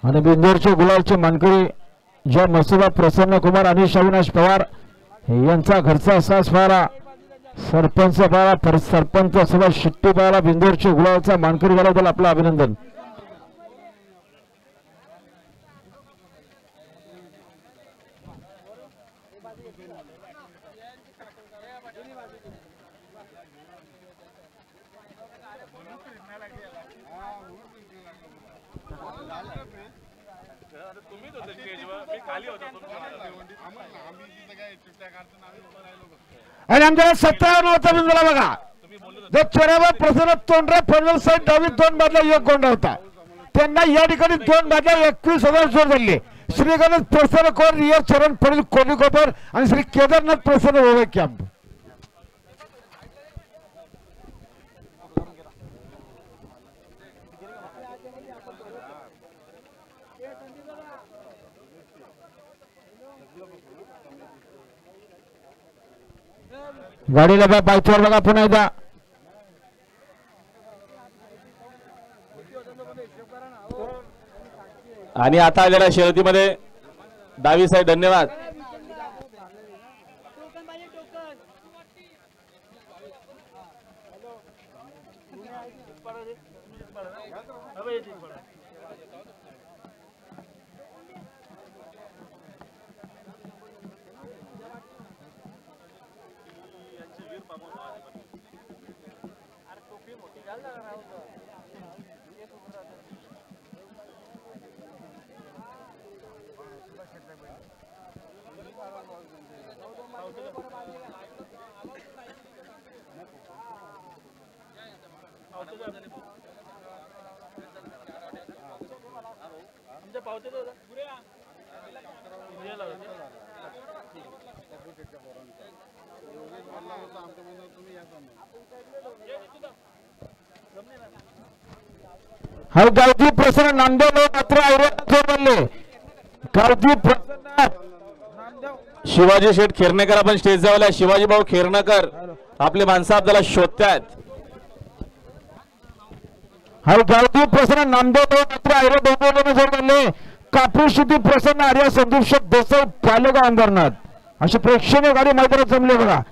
आणि बिंदूरचे गुलालचे मानकरी जय मसुबा प्रसन्न कुमार आणि अविनाश पवार यांचा घरचा सास पाहायला सरपंच पाहायला सरपंच सभा शिट्टी पाहायला बिंदूरचे गुलालचा मानकरी झाल्याबद्दल आपलं अभिनंदन. आणि आमच्या 57 बिंदूला बघा जो चेहऱ्यावर प्रसन्न तोंडरे फडणवीस साहेब डावी 2 बाजूला एक गोंड होता त्यांना या ठिकाणी 2 बाजूला 21,000 जोर झाले. श्री गणेश प्रसन्न कोर रियर चरण पडील कोणी कोपर आणि श्री केदारनाथ प्रसन्न ओवे कॅम्प. गाडीला बायचवर बघा पुन्हा एकदा. आणि आता आलेल्या शर्यतीमध्ये डावी साहेब धन्यवाद. हर गावठी प्रसन्न नांदेड मात्र बनले गावठी प्रसन्न शिवाजी शेठ खेरनेकर आपण स्टेज जावला. शिवाजी भाऊ खेरनेकर आपले माणसं आपल्याला शोधतात. हर गावठी प्रसन्न नांदेड मात्र आयरो डोंबोलीने बनले कापूर शुद्धी प्रसन्न आर्या संदीप शेठ देसाई पालोगा अंबरनाथ अशी प्रेक्षणीय गाडी मैदानात जमले बघा.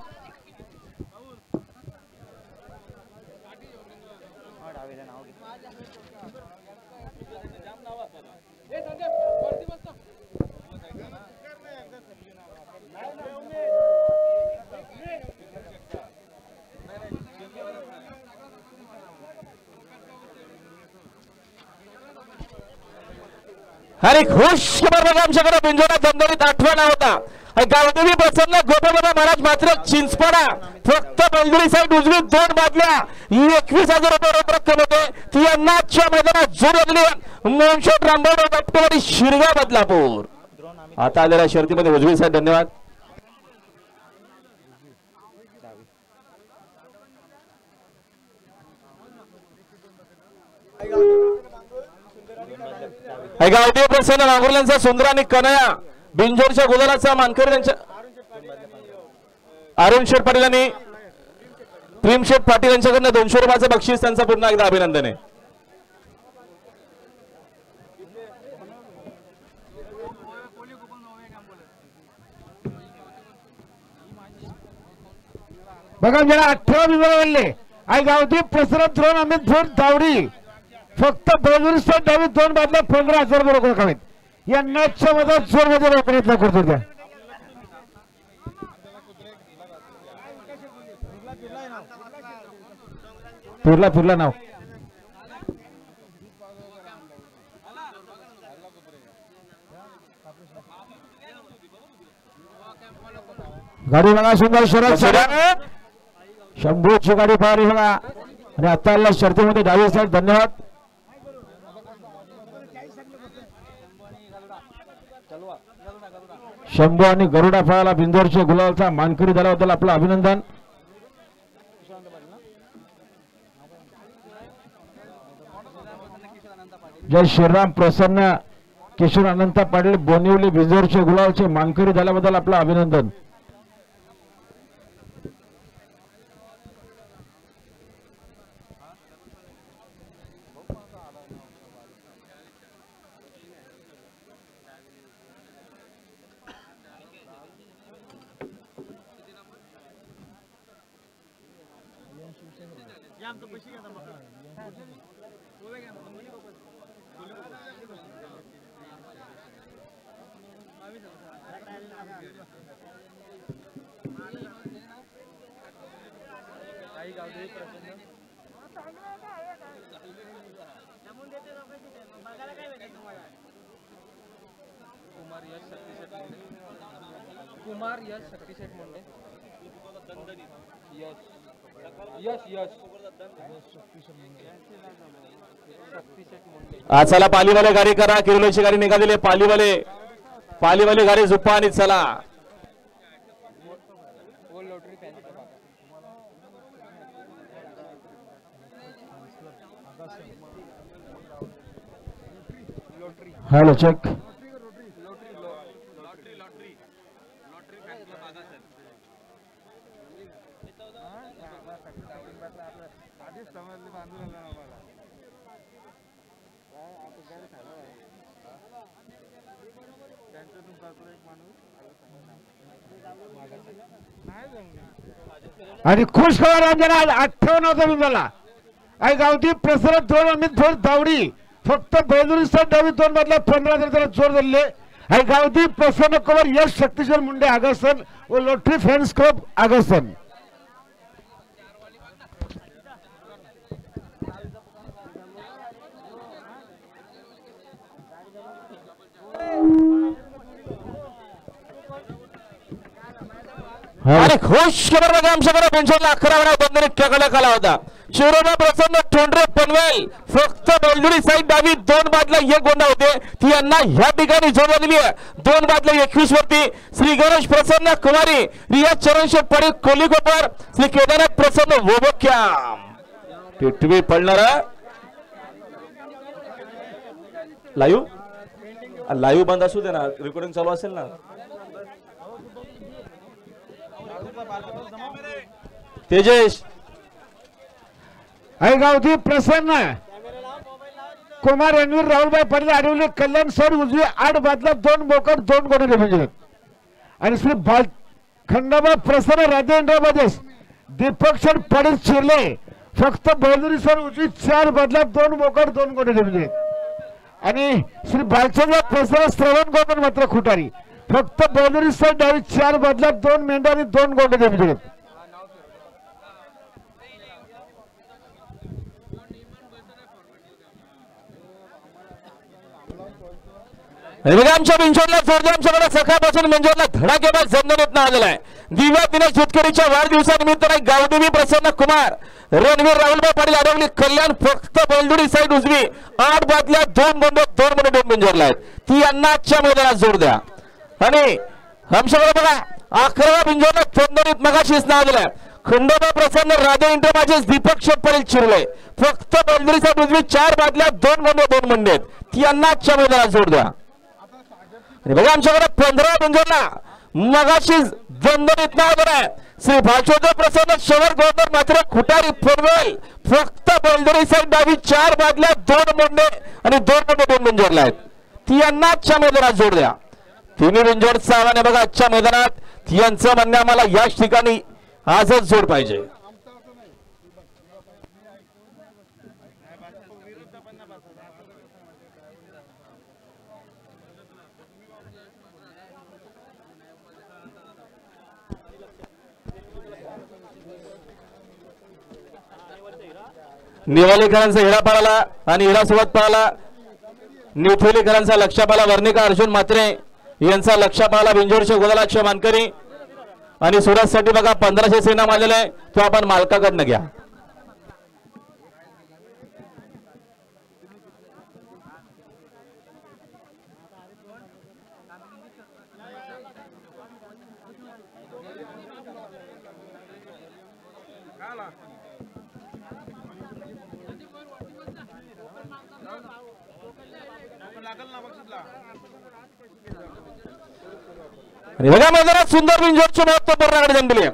अरे खुश खबर बघा आमच्याकडे बिंजोडा दंदरीत 8वा नाव होता. गावदेवी प्रसन्न गोपाबाबा महाराज मात्र चिंचपाडा फक्त बंजुरी साईड उजवी 2 बादल्या 21,000 रुपये रक्कम होते ती आजच्या मैदानात जोर लागली. मोनशेट रामभाऊ बापटेवाडी शिरगाव बदलापूर. आता आलेल्या शर्यतीमध्ये उजवी साईड धन्यवाद. गावदेवी प्रसन्न नागुर्ल्यांचा सुंदर आणि कनया बिंजोरच्या गुलालाचा मानकरी यांच्या अरुण शेठ पाटील आणि प्रेम शेठ पाटील यांच्याकडनं 200 रुपयाचं बक्षीस त्यांचा पुन्हा एकदा अभिनंदन आहे. बघा जरा 18 विभागले आई गावठी प्रसन्न द्रोण अमित भोर दावडी फक्त बेलूर साईड डावी 2 बादल्या 15,000 रुपये रोकड रकमेत या मॅचच्या मध्ये जोर मध्ये प्रयत्न करतो त्या. फिरला नाव गाडी बघा सुंदर शरद शंभूची गाडी पाहिली बघा. आणि आता शर्तीमध्ये डावी साईड धन्यवाद. शंभू आणि गरुडा फळाला बिंदोरच्या गुलालचा मानकरी झाल्याबद्दल आपलं अभिनंदन. जय श्रीराम प्रसन्न किशोर अनंत पाटील बोनिवली बिंदोरचे गुलालचे मानकरी झाल्याबद्दल आपलं अभिनंदन. कुमार यश शक्तिशेठ मुंडे यश यश चला पालीवाले गाडी करा किरलोची गाडी निघालेली पालीवाले गाडी झुप्पा आणि चला हॅलो चेक आणि खुश खबर अंजना 58 बिंदूला आई गावठी प्रसरत 2 अमित भोर धावडी फक्त बैलुरी सर डावी 2 मधला 15 जणांना जोर दिले आई गावठी प्रसन्न कवर यश शक्तिशाल मुंडे आगसन व लोटरी फॅन्स क्लब आगसन आणि खुश खबर बघा आमच्याकडे पेन्शनला 11 वेळा बंधन केकडा आला होता शिरोबा प्रसन्न ठोंडरे पनवेल फक्त बैलजुडी साईड डावी 2 बादला 1 गोंडा होते ती यांना ह्या ठिकाणी जोडलेली आहे 2 बादला 21 वरती श्री गणेश प्रसन्न कुमारी रिया चरणशे पडी कोलीकोपर श्री केदारनाथ प्रसन्न वोबक्या टिटवी पडणार लाईव्ह बंद असू दे ना रेकॉर्डिंग चालू असेल ना तेजेश आई गावठी प्रसन्न कुमार रणवीर राहुलभाई पडले आडवले कल्याण सर उजवी 8 बादला 2 बोकड 2 गोडे म्हणजे आणि श्री खंडोबा प्रसन्न राजेंद्र दीपक सर पडे चिरले फक्त बैलुरी सर उजवी 4 बादला 2 बोकड 2 गोडे म्हणजे आणि श्री बालचंद्र प्रसन्न श्रवण गोपन मात्र खुटारी फक्त बैलुरी सर डावी 4 बादला 2 मेंढा आणि 2 गोडे म्हणजे आमच्या बिंजोरला जोडले आमच्याकडे सकाळपासून बिंजोरला धडाकेबाज जमदणीत ना आलेला आहे दिव्या दिनेश जुतकेरीच्या वाढदिवसानिमित्त गावदेवी प्रसन्न कुमार रणवीर राहुलभाई पाटील आडवली कल्याण फक्त बैलजुडी साईड उजवी 8 बादल्या 2 गोंडे 2 मध्ये 2 बिंजोरला आहेत ती यांना आजच्या मैदानात जोड द्या आणि आमच्याकडे बघा 11 बिंजोरला जमदणीत मगाशीच ना आलेला आहे खंडोबा प्रसन्न राजे इंटरमाचेस दीपक शेटपडील चिरले फक्त बैलजुडी साईड उजवी 4 बादल्या 2 गोंडे 2 मंडे ती यांना आजच्या मैदानात जोड द्या बघा आमच्याकडे 15 बिंजोरला मगाशी जमदणीत नाव आहे श्री भाषोदर प्रसन्न शवर गौतम मात्र खुटारी पनवेल फक्त बैलदरी साईड डावी 4 बादल्या 2 मोंडे आणि 2 मोंडे 2 बिंजोरला आहेत ती यांना आजच्या मैदानात जोड द्या तिन्ही बिंजोरचा आव्हान बघा आजच्या मैदानात यांचं म्हणणं आम्हाला याच ठिकाणी आजच जोड पाहिजे निवालेकरांचा हिरा पळाला आणि हिरा सोबत पळाला निवथोलीकरांचा लक्ष पाला वर्णिका अर्जुन मात्रे यांचा लक्ष पाला बिंजोरचे गोदालाक्ष मानकरी आणि सुरत साठी बघा 1500 सेना मारलेला आहे तो आपण मालकाकडनं घ्या बघा मैदानात सुंदर बिंजोरची महत्वपूर्ण गाडी जमली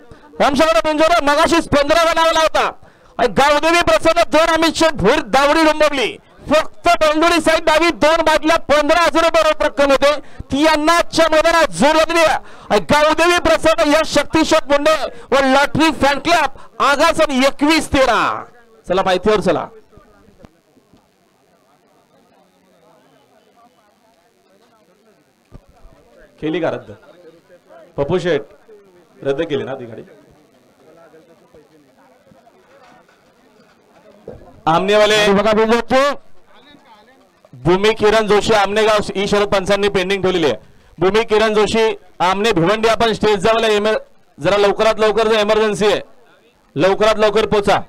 आमच्याकडे बिंजोर मगाशीच 15 नावला होता गावदेवी प्रसन्न 2 अमित शेठ भूर दावडी डोंबवली फक्त बैलजुडी साईड डावी 2 बादल्या 15,000 रुपये रक्कम होते ती यांना आजच्या मैदानात जोड लागली गावदेवी प्रसन्न यश शक्तिशोध मुंडे व लॉटरी फॅन क्लब आगासन 21-13 चला माहितीवर चला. केली का रद्द? पप्पू शेठ रद्द केली ना ती गाडी. आमनेवाले बघा बिंजोरचे भूमी किरण जोशी आमनेगाव ई शरद पंचांनी पेंडिंग ठेवलेली आहे. भूमी किरण जोशी आमने भिवंडी आपण स्टेज जवळ जरा लवकरात लवकर इमर्जन्सी आहे, लवकरात लवकर पोचा.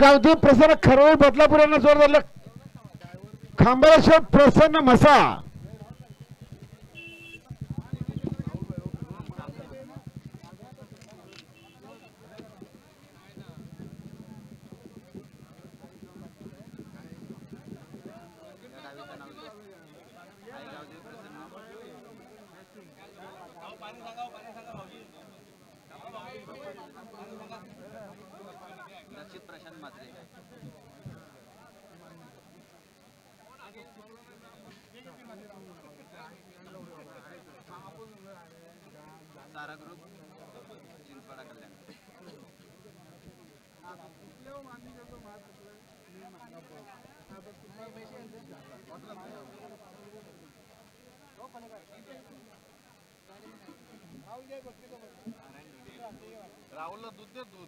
गावठी प्रसन्न खरवळ बदलापूर यांना जोर धरलं. खांबाळेश्वर प्रसन्न मसा राहुलला दूध दे दूध.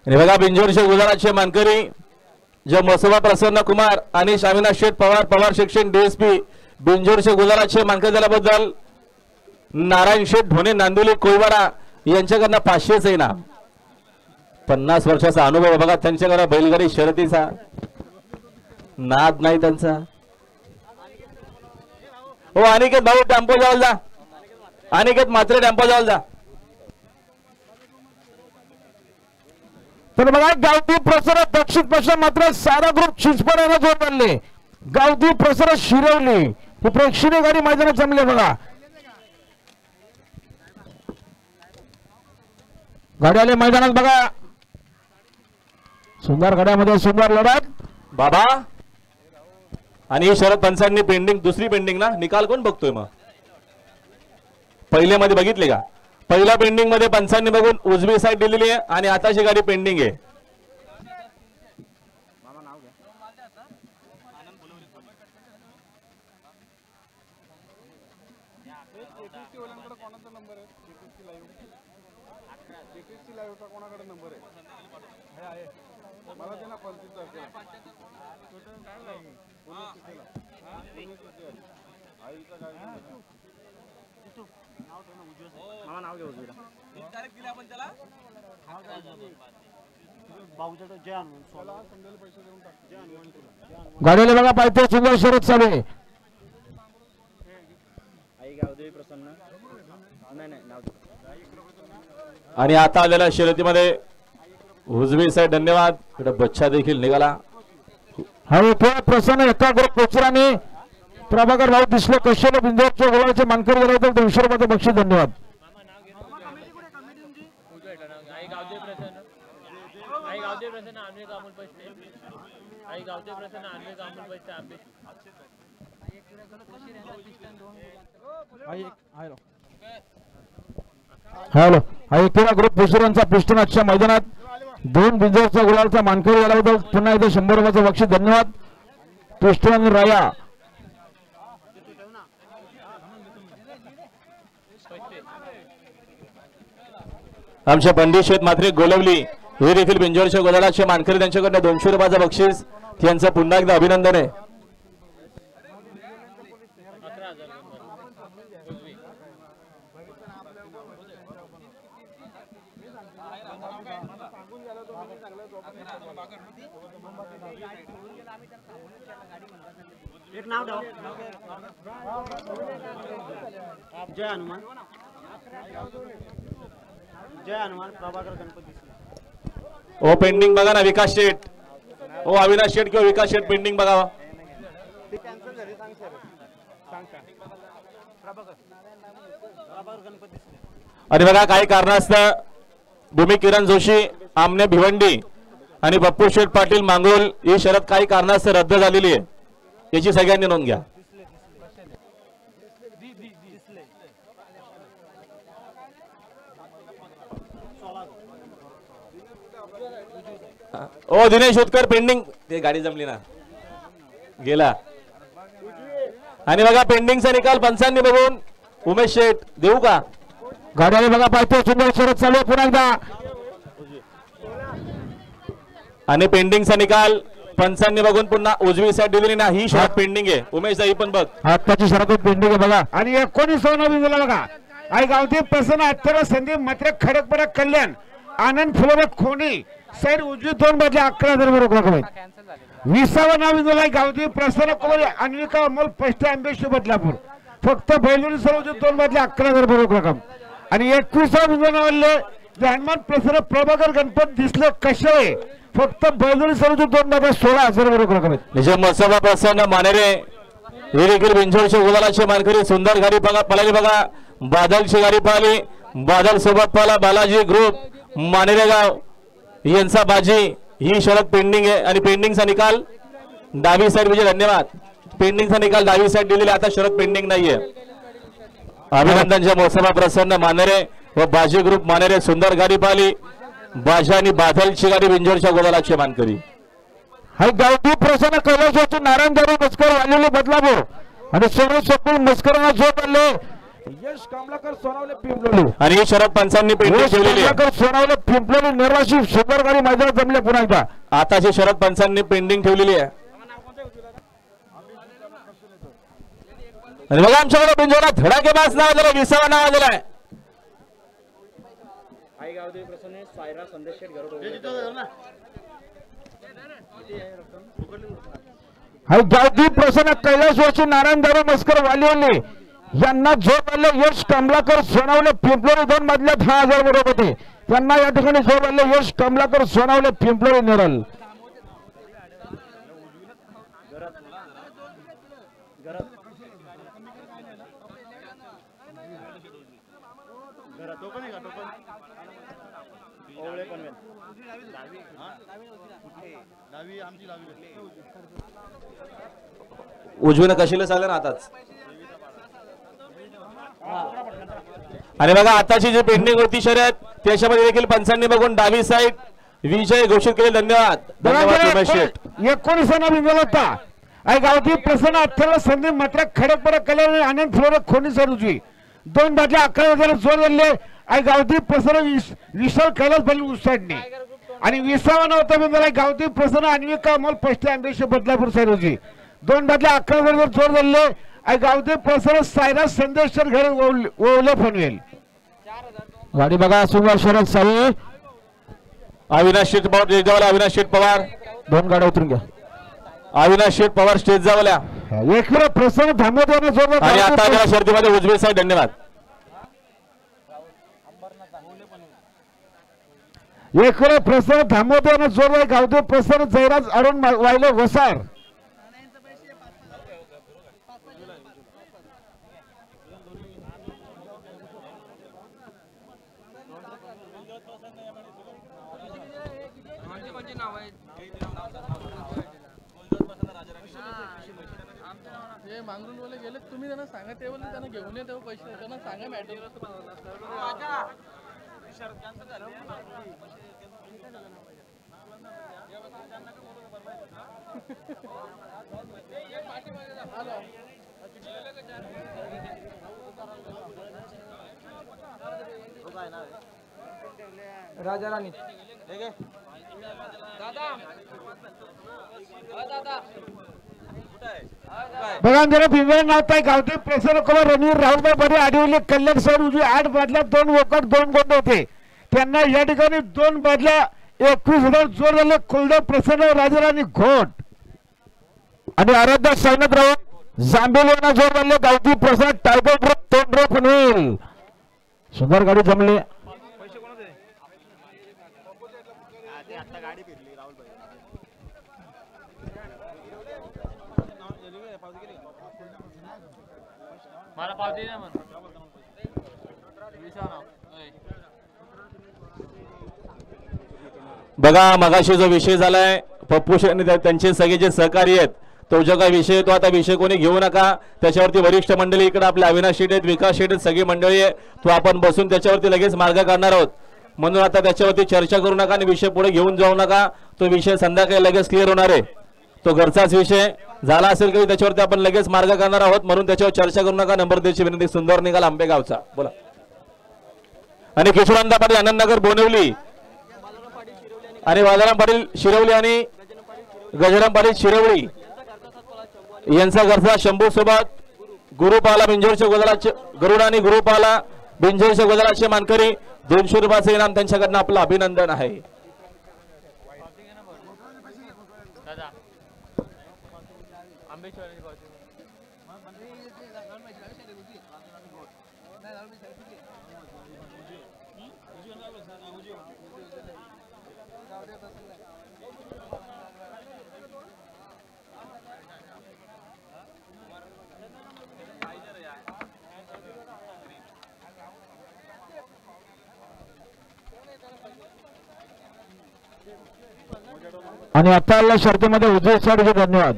बघा बिंजोरचे गुजरातचे मानकरी जे मसोबा प्रसन्न कुमार आणि अविनाश शेठ पवार पवार शिक्षण डीएसपी बिंजोरचे गुजरातचे मानकरी झाल्याबद्दल नारायण शेठ ढोणे नांदिवली कोळवाडा यांच्याकडनं 500चं इनाम. 50 वर्षाचा अनुभव बघा त्यांच्याकडे बैलगाडी शर्यतीचा नाद नाही त्यांचा. हो अनिकेत भाऊ टेम्पो जवळ जा, अनिकेत मात्र टेम्पो जवळ जा. तर बघा गावठी प्रसार दक्षिण पश्चिम मात्र सारा ग्रुप चिंचपड्याला जोर बनले. गावठी प्रसार शिरवली ही प्रेक्षणीय गाडी मैदानात जमले. बघा गाडी आले मैदानात. बघा सुंदर गाड्यामध्ये सुंदर लढत बाबा. आणि शरद पंचांनी पेंडिंग दुसरी पेंडिंग ना निकाल कोण बघतोय मग? पहिल्यामध्ये बघितले का? पहिल्या पेंडिंग मध्ये पंचांनी बघून उजवी साईड दिलेली आहे आणि आताची गाडी पेंडिंग आहे. गाडीला बघा पाहिजे सुंदर शर्यत चालू आहे. आणि आता आलेल्या शर्यतीमध्ये उजवी साईड धन्यवाद. इकडे बच्चा देखील निघाला. हवे थोडा प्रसन्न एका ग्रुप कोचराने प्रभाकर भाऊ दिसले कशेले बिंदूचे गोलाचे मानकरी झाले तर 200 रुपये बक्षीस. धन्यवाद. हॅलो हा एकेरा ग्रुप पुष्करांचा पिस्टन आजच्या मैदानात 2 बिंदूचा गुलालचा मानकरी झाल्याबद्दल पुन्हा एकदा 100 रुपयाचं बक्षीस. धन्यवाद पिस्टन राया. आमच्या पंडित शेठ मात्रे गोलवली हे देखील बिंजोरच्या गुलालाचे मानकरी त्यांच्याकडनं 200 रुपयाचं बक्षीस. त्यांचं पुन्हा एकदा अभिनंदन आहे. एक नाव ठेव. जय हनुमान. जय हनुमान प्रभाकर गणपती. ओ पेंडिंग बघा ना विकास शेठ. ओ अविनाश शेठ किंवा विकास शेठ पेंडिंग बघावा. कॅन्सल झाली सांग सर. सांग प्रभाकर. प्रभाकर गणपती दिसले. आणि बघा काही कारणास्तव भूमी किरण जोशी आमने भिवंडी आणि बप्पू शेठ पाटील मांगोल ही शर्यत काही कारणास्तव रद्द झालेली आहे, याची सगळ्यांनी नोंद घ्या. ओ दिनेश उत्कर पेंडिंग, ते गाडी जमली ना गेला. आणि बघा पेंडिंगचा निकाल पंचांनी बघून उमेश शेठ देऊ का? गाड्याने बघा पाहतो सुंदर शरद चालू आहे पुन्हा एकदा. आणि पेंडिंगचा निकाल पंचांनी बघून पुन्हा उजवी साईड दिलेली ना, ही शरद पेंडिंग आहे. उमेश ही पण बघ आत्ताची शरद पेंडिंग आहे बघा. आणि 19 बिंदूला बघा आई गावठी प्रसन्न 18 संदीप मात्र खडकपडा कल्याण आनंद फुलरे खोणी साईड उजवी 2 बाजू 11,000 रुपये. 20वा नाव बिंदूला गावठी प्रसन्न कुमार अन्विका अमोल पष्टे आंबेशी बदलापूर फक्त बैलून सर्व 2 बाजू 11,000 रक्कम. आणि 21वा बिंदू नावले हनुमान प्रसन्न प्रभाकर गणपत दिसले कशे फक्त बैलून सर्व 2 बाजू 16,000 रक्कम. निजाम मसोबा प्रसन्न मानेरे हे देखील बिंजोडचे गुलालाचे मानकरी. सुंदर गाडी बघा पळाली बघा, बादलची गाडी पळाली, बादल सोबत पळाला बालाजी ग्रुप मानेरे गाव यांचा बाजी. ही शरद पेंडिंग आहे आणि पेंडिंगचा निकाल डावी साईड विजय. धन्यवाद. पेंडिंगचा निकाल डावी साईड दिलेला, आता शरद पेंडिंग नाहीये. अभिनंदनच्या मोसमा प्रसन्न मानेरे व बाजी ग्रुप मानेरे. सुंदर गाडी पाहिली बाजा आणि बादलची गाडी बिंजोडच्या गोलालाचे मानकरी. हाय गावठी प्रसन्न कैलास होतो नारायण दारू मस्कर वालेले बदलापूर आणि सोनू सोपूर मस्करांना झोप आले यश कमलाकर सोनावले पिंपलोली. आणि ही शरद पंचांनी पेंडिंग ठेवलेली आहे. सोनावले पिंपलोली निर्वाशी सुंदर गाडी मैदानात जमले पुन्हा एकदा. आताची शरद पंचांनी पेंडिंग ठेवलेली आहे. आणि बघा आमच्याकडे बिंजोडा धडाकेबाज नाव आलेलं, 20वा नाव आलेलं आहे. आई गावठी प्रसन्न सायरा संदेश शेठ घरोड. हाय गावठी प्रसन्न कैलास होतो नारायण दारू मस्कर वालेले यांना झोप आले यश कमलाकर सोनावले पिंपलोली 2 मधल्या 10,000 होते. त्यांना या ठिकाणी झोप आले यश कमलाकर सोनावले पिंपलोली निरल. उजवीनं कशीला चाललं ना आताच. आणि बघा आताची जी पेंडिंग होती शर्यत त्याच्यामध्ये देखील पंचांनी बघून डावी साईड विजय घोषित केले. धन्यवाद. धन्यवाद उमेश शेठ. 19 बिंदू होता आई गावठी प्रसन्न 18 संदीप मात्र खडकपडा कल्याण आनंद फुलरे खोनी सर उजवी 2 बाजू 11,000 जोर झाले. आई गावठी प्रसन्न विशाल कैलास बैल उसाडणे. आणि 20वा नव्हता बिंदूला गावठी प्रसन्न अन्विका अमोल पष्टे आंबेशी बदलापूर साईड उजवी 2 बाजू 11,000 जोर झाले. आई गावठी प्रसन्न सायरा संदेश घर ओवले फनवेल. गाडी बघा सुंदर शरद साई अविनाश शेठ पवार स्टेज जावल्या. अविनाश शेठ पवार 2 गाड्या उतरून घ्या. अविनाश शेठ पवार स्टेज जावल्या. एक प्रसन्न थांबवताना जोर आणि आता या शर्यतीमध्ये उजवी साईड. धन्यवाद. एक प्रसन्न थांबवताना जोर गावठी प्रसन्न जयराज अरुण वाहिले वसार. मांगरूनवाले गेले तुम्ही त्यांना सांगा तेव्हा त्यांना घेऊन ये तेव्हा पैसे त्यांना सांगा मॅटर. राजा राणी बघा जरा पिंजरा नावताय गावठी प्रसन्न कुमार रणवीर राहुलभाई बरे आढळले कल्याण सर उजवी 8 बादल्या 2 वोकट 2 गोंड होते. त्यांना या ठिकाणी 2 बादल्या 21,000 जोर झाले. कुलदेव प्रसन्न राजाराणी घोट आणि आराध्या सायनाथ राऊत जांभेल यांना जोर झाले. गावठी प्रसन्न टायगर ग्रुप तोंडरे पनवेल. सुंदर गाडी जमली. बघा मगाशी जो विषय झालाय पप्पू शेट्टी त्यांचे सगळे जे सहकारी आहेत तो जो काही विषय तो आता विषय कोणी घेऊ नका. त्याच्यावरती वरिष्ठ मंडळी इकडे आपले अविनाश शेट आहेत, विकास शेट आहेत, सगळी मंडळी आहे. तो आपण बसून त्याच्यावरती लगेच मार्ग काढणार आहोत. म्हणून आता त्याच्यावरती चर्चा करू नका आणि विषय पुढे घेऊन जाऊ नका. तो विषय संध्याकाळी लगेच क्लिअर होणार आहे. तो घरचाच विषय झाला असेल की त्याच्यावरती आपण लगेच मार्ग काढणार आहोत. म्हणून त्याच्यावर चर्चा करू नका. नंबर द्यायची विनंती. सुंदर निघाल आंबेगावचा बोला. आणि किशोरांदा पाटील आनंदनगर बोनिवली आणि वाजाराम पाटील शिरवली आणि गजाराम पाटील शिरवली यांचा घरचा शंभू सोबत गुरुपाला बिंजोरच्या गोदलाचे गरुड आणि गुरुपाला बिंजोरच्या गोदलाचे मानकरी 200 रुपयाचे इनाम त्यांच्याकडनं आपलं अभिनंदन आहे. आणि आता शर्तीमध्ये उजवी साईडचे धन्यवाद.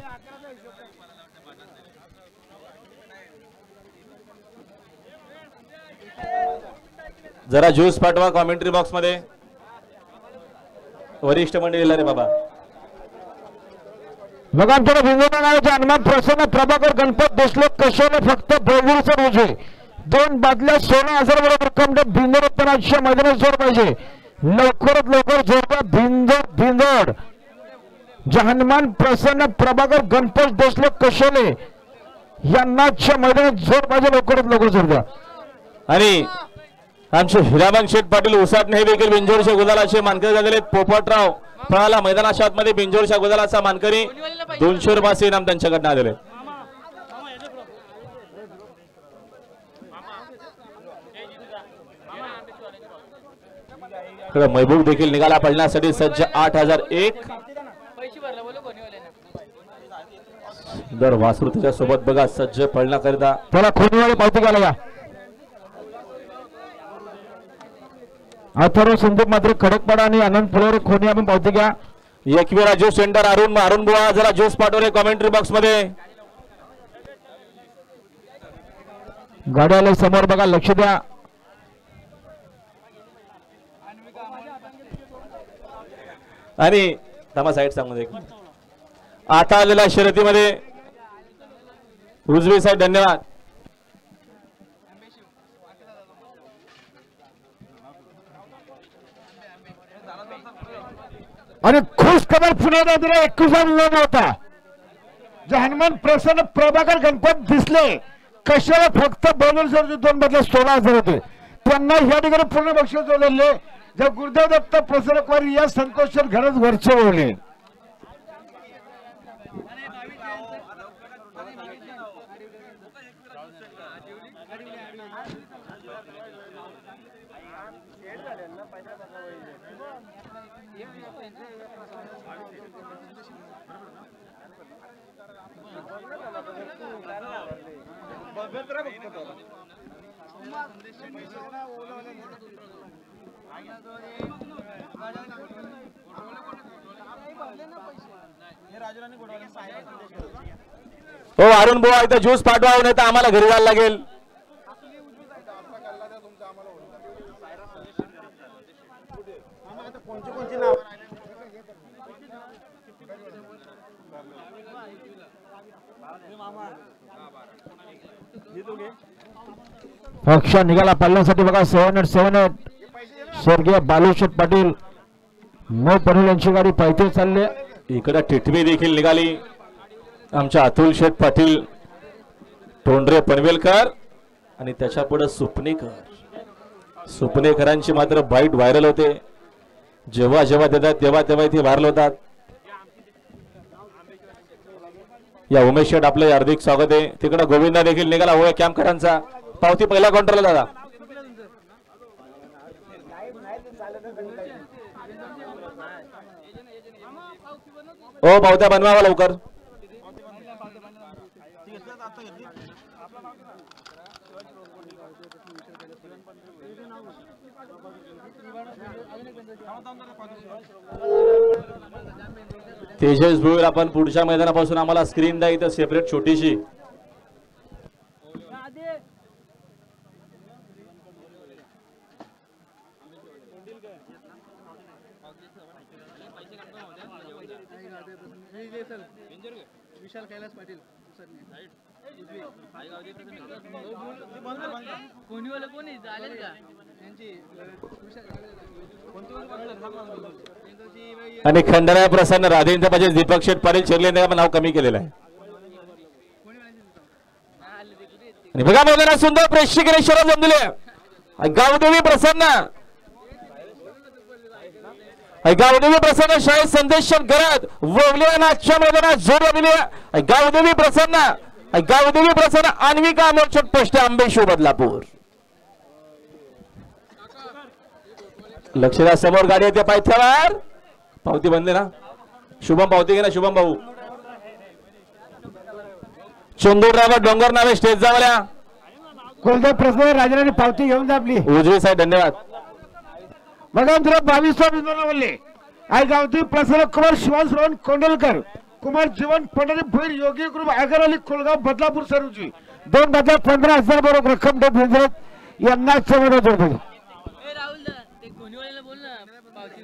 जरा ज्यूस पाठवा कॉमेंट्री बॉक्स मध्ये वरिष्ठ मंडळीला रे बाबा. बघा आमच्याकडे भिंगोटा नावाचे हनुमान प्रसन्न प्रभाकर गणपत देशलोक कशाने फक्त बोलवीरसर उजवे 2 बादल्या 16,000 बरोबर रक्कम भिंगोरत्नाच्या मैदानात जोर पाहिजे. लवकरात लवकर जोरदार भिंजोड जे हनुमान प्रसन्न प्रभाकर गणपत देशलोक कशाने यांनाच्या मैदानात जोर पाहिजे. लवकरात लवकर जोर द्या. आणि आमचे हिरामन शेठ पाटील उसाटणे हे देखील बिंजोरच्या गुलालाचे मानकरी झालेले. पोपटराव पळाला मैदानाच्या आतमध्ये बिंजोरच्या गुलालाचा मानकरी 200 रुपयाचे इनाम त्यांच्याकडनं आलेले. महबूब देखील निघाला पडण्यासाठी सज्ज 8001 दर वासरू त्याच्या सोबत बघा सज्ज पळण्याकरिता. त्याला खोनीवाले पावती घ्यायला या. अथर्व संदीप मात्र खडकपाडा आणि आनंद फुलोरे खोनी आपण पावती घ्या. एकवीरा ज्यूस सेंटर अरुण बुवा जरा ज्यूस पाठवले कॉमेंट्री बॉक्स मध्ये. गाड्याला समोर बघा लक्ष द्या. आणि थांबा साईड सांगू आता आलेल्या शर्यतीमध्ये उजवी साईड धन्यवाद. आणि खुश खबर पुण्यात 21 नोंद होता. जे हनुमान प्रसन्न प्रभाकर गणपत दिसले कशाला फक्त बोलवीरसर 2 बदले 16,000 होते. त्यांना या ठिकाणी पूर्ण बक्षीस जोडलेले जे गुरुदेव दत्त प्रसन्न कुमार या संतोष घरच वरचे बोलले. हो अरुण बुवा इथं ज्यूस पाठवावं नाही तर आम्हाला घरी जायला लागेल. पक्ष निघाला पालण्यासाठी बघा 778 स्वर्गीय बालूशेठ पाटील मो पनवेल यांची गाडी पायथे चालले. इकडे टिटवी देखील निघाली. आमच्या अतुल शेठ पाटील तोंडरे पनवेलकर आणि त्याच्या पुढे सुपनेकरांची मात्र बाईट व्हायरल होते. जेव्हा जेव्हा देतात तेव्हा तेव्हा इथे व्हायरल होतात. या उमेश शेठ आपलं हार्दिक स्वागत आहे. तिकडे गोविंदा देखील निघाला होय कॅम्पकरांचा. पावती पहिल्या काउंटरला दादा. हो पावत्या बनवावा लवकर. तेजस भोईर आपण पुढच्या मैदानापासून आम्हाला स्क्रीन द्या इथं सेपरेट छोटीशी. विशाल कैलास पाटील कोणीवाले कोणी चालेल का त्यांची आणि खंडराय प्रसन्न राधेंद्र पाहिजे दीपक शेठ पाटील शिरलेंद्र नाव कमी केलेलं आहे. आणि बघा मैदानात सुंदर प्रेक्षकीय शरद जमले. गावदेवी प्रसन्न गावदेवी प्रसन्न शाळेत संदेश करत ववलिया आजच्या मैदानात जोर जमले. गावदेवी प्रसन्न अन्विका मोर्चट पोस्ट आंबेश्वर बदलापूर. लक्ष द्या समोर गाडी येते पायथ्यावर. पावती बनले ना शुभम पावती घे ना शुभम भाऊ. चंदू ड्रायव्हर डोंगर नावे स्टेज जावल्या. कुलदेव प्रसन्न राजाराणी पावती घेऊन जा आपली. उजवे साहेब धन्यवाद. बघा 22 बोलले आई गावदेवी प्रसन्न कुमार शिवान श्रवण कोंडलकर कुमार जीवन पंढरी भैर योगी ग्रुप आगरवाली कुलगाव बदलापूर सरूची 2,15,000 बरोबर रक्कम देत यांना समोर जोडतो. राहुल ते कोणीवाल्याला बोल ना पावती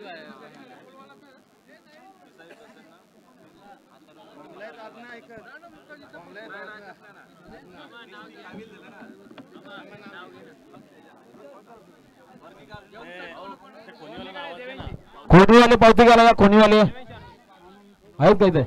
कोणीवाले पावती घ्यायला कोणीवाले आहेत काय ते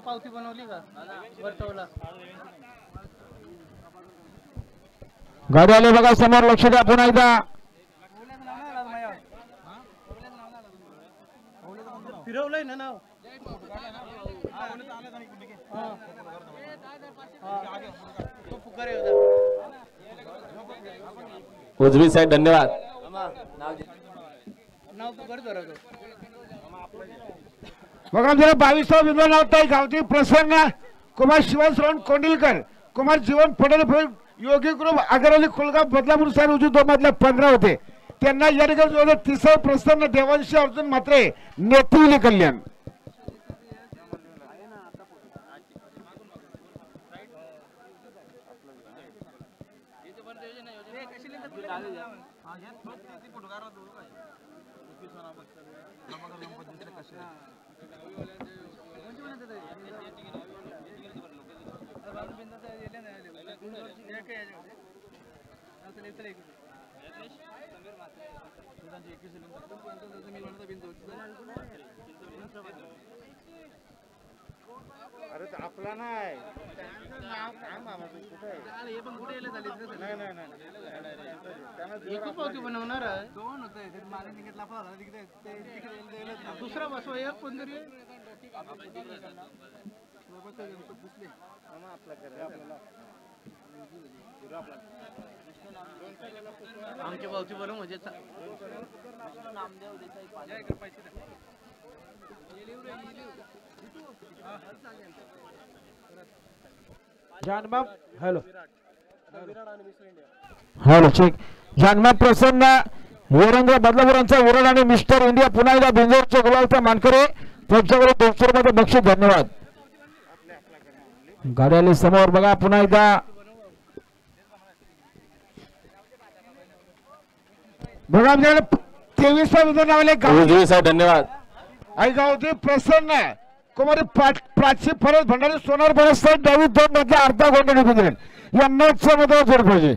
पावती बनवली का वर्तवला गाडी आले बघा समोर लक्ष द्या पुन्हा एकदा. फिरवलंय ना नाव उजवी साहेब धन्यवाद. नाव पुकार धरतो बघा 22 विद्वान होता गावदेवी प्रसन्न कुमार शिवान श्रवण कोंडिलकर कुमार जीवन पंढरी योगी ग्रुप आगरवाली कुलगाव बदलापूर साहेब उजू 2 मधल्या 15 होते. त्यांना या ठिकाणी 30 प्रसन्न देवांशी अर्जुन मात्रे नेतृत्व कल्याण. अरे आपला नाही पावती बनवणार दोन होते दुसरा बसवा एक पण तरी आमची पावती बनव म्हणजे हॅलो चेक जन्मा प्रसन्न वीरेंद्र बदलापूरांचा विराट आणि मिस्टर इंडिया पुन्हा एकदा बिंजोरचे गुलालचा मानकरी त्यांच्याकडे 200 रुपये बक्षीस. धन्यवाद. गाडी आली समोर बघा पुन्हा एकदा बघा 23 उजवी साहेब धन्यवाद. आई गावदेवी प्रसन्न कुमारी प्राची फरज भंडारी सोनार बरस डावी 2 मधल्या अर्धा गोंडे निघून दिले यांना समोर जोड पाहिजे.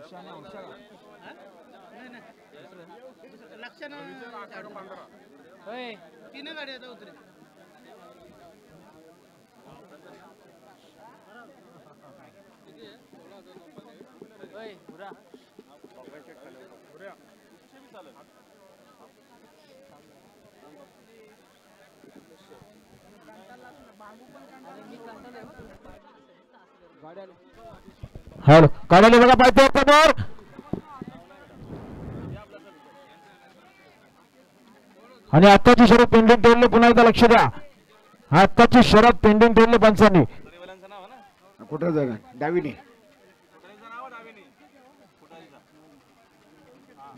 तीन गाडी आता उतरे हॅलो काढले बघा पाहिजे समोर आणि आत्ताची शरद पेंडिंग ठेवले पुन्हा एकदा लक्ष द्या आत्ताची शरद पेंडिंग ठेवले पंचांनी कुठं जागा डावीने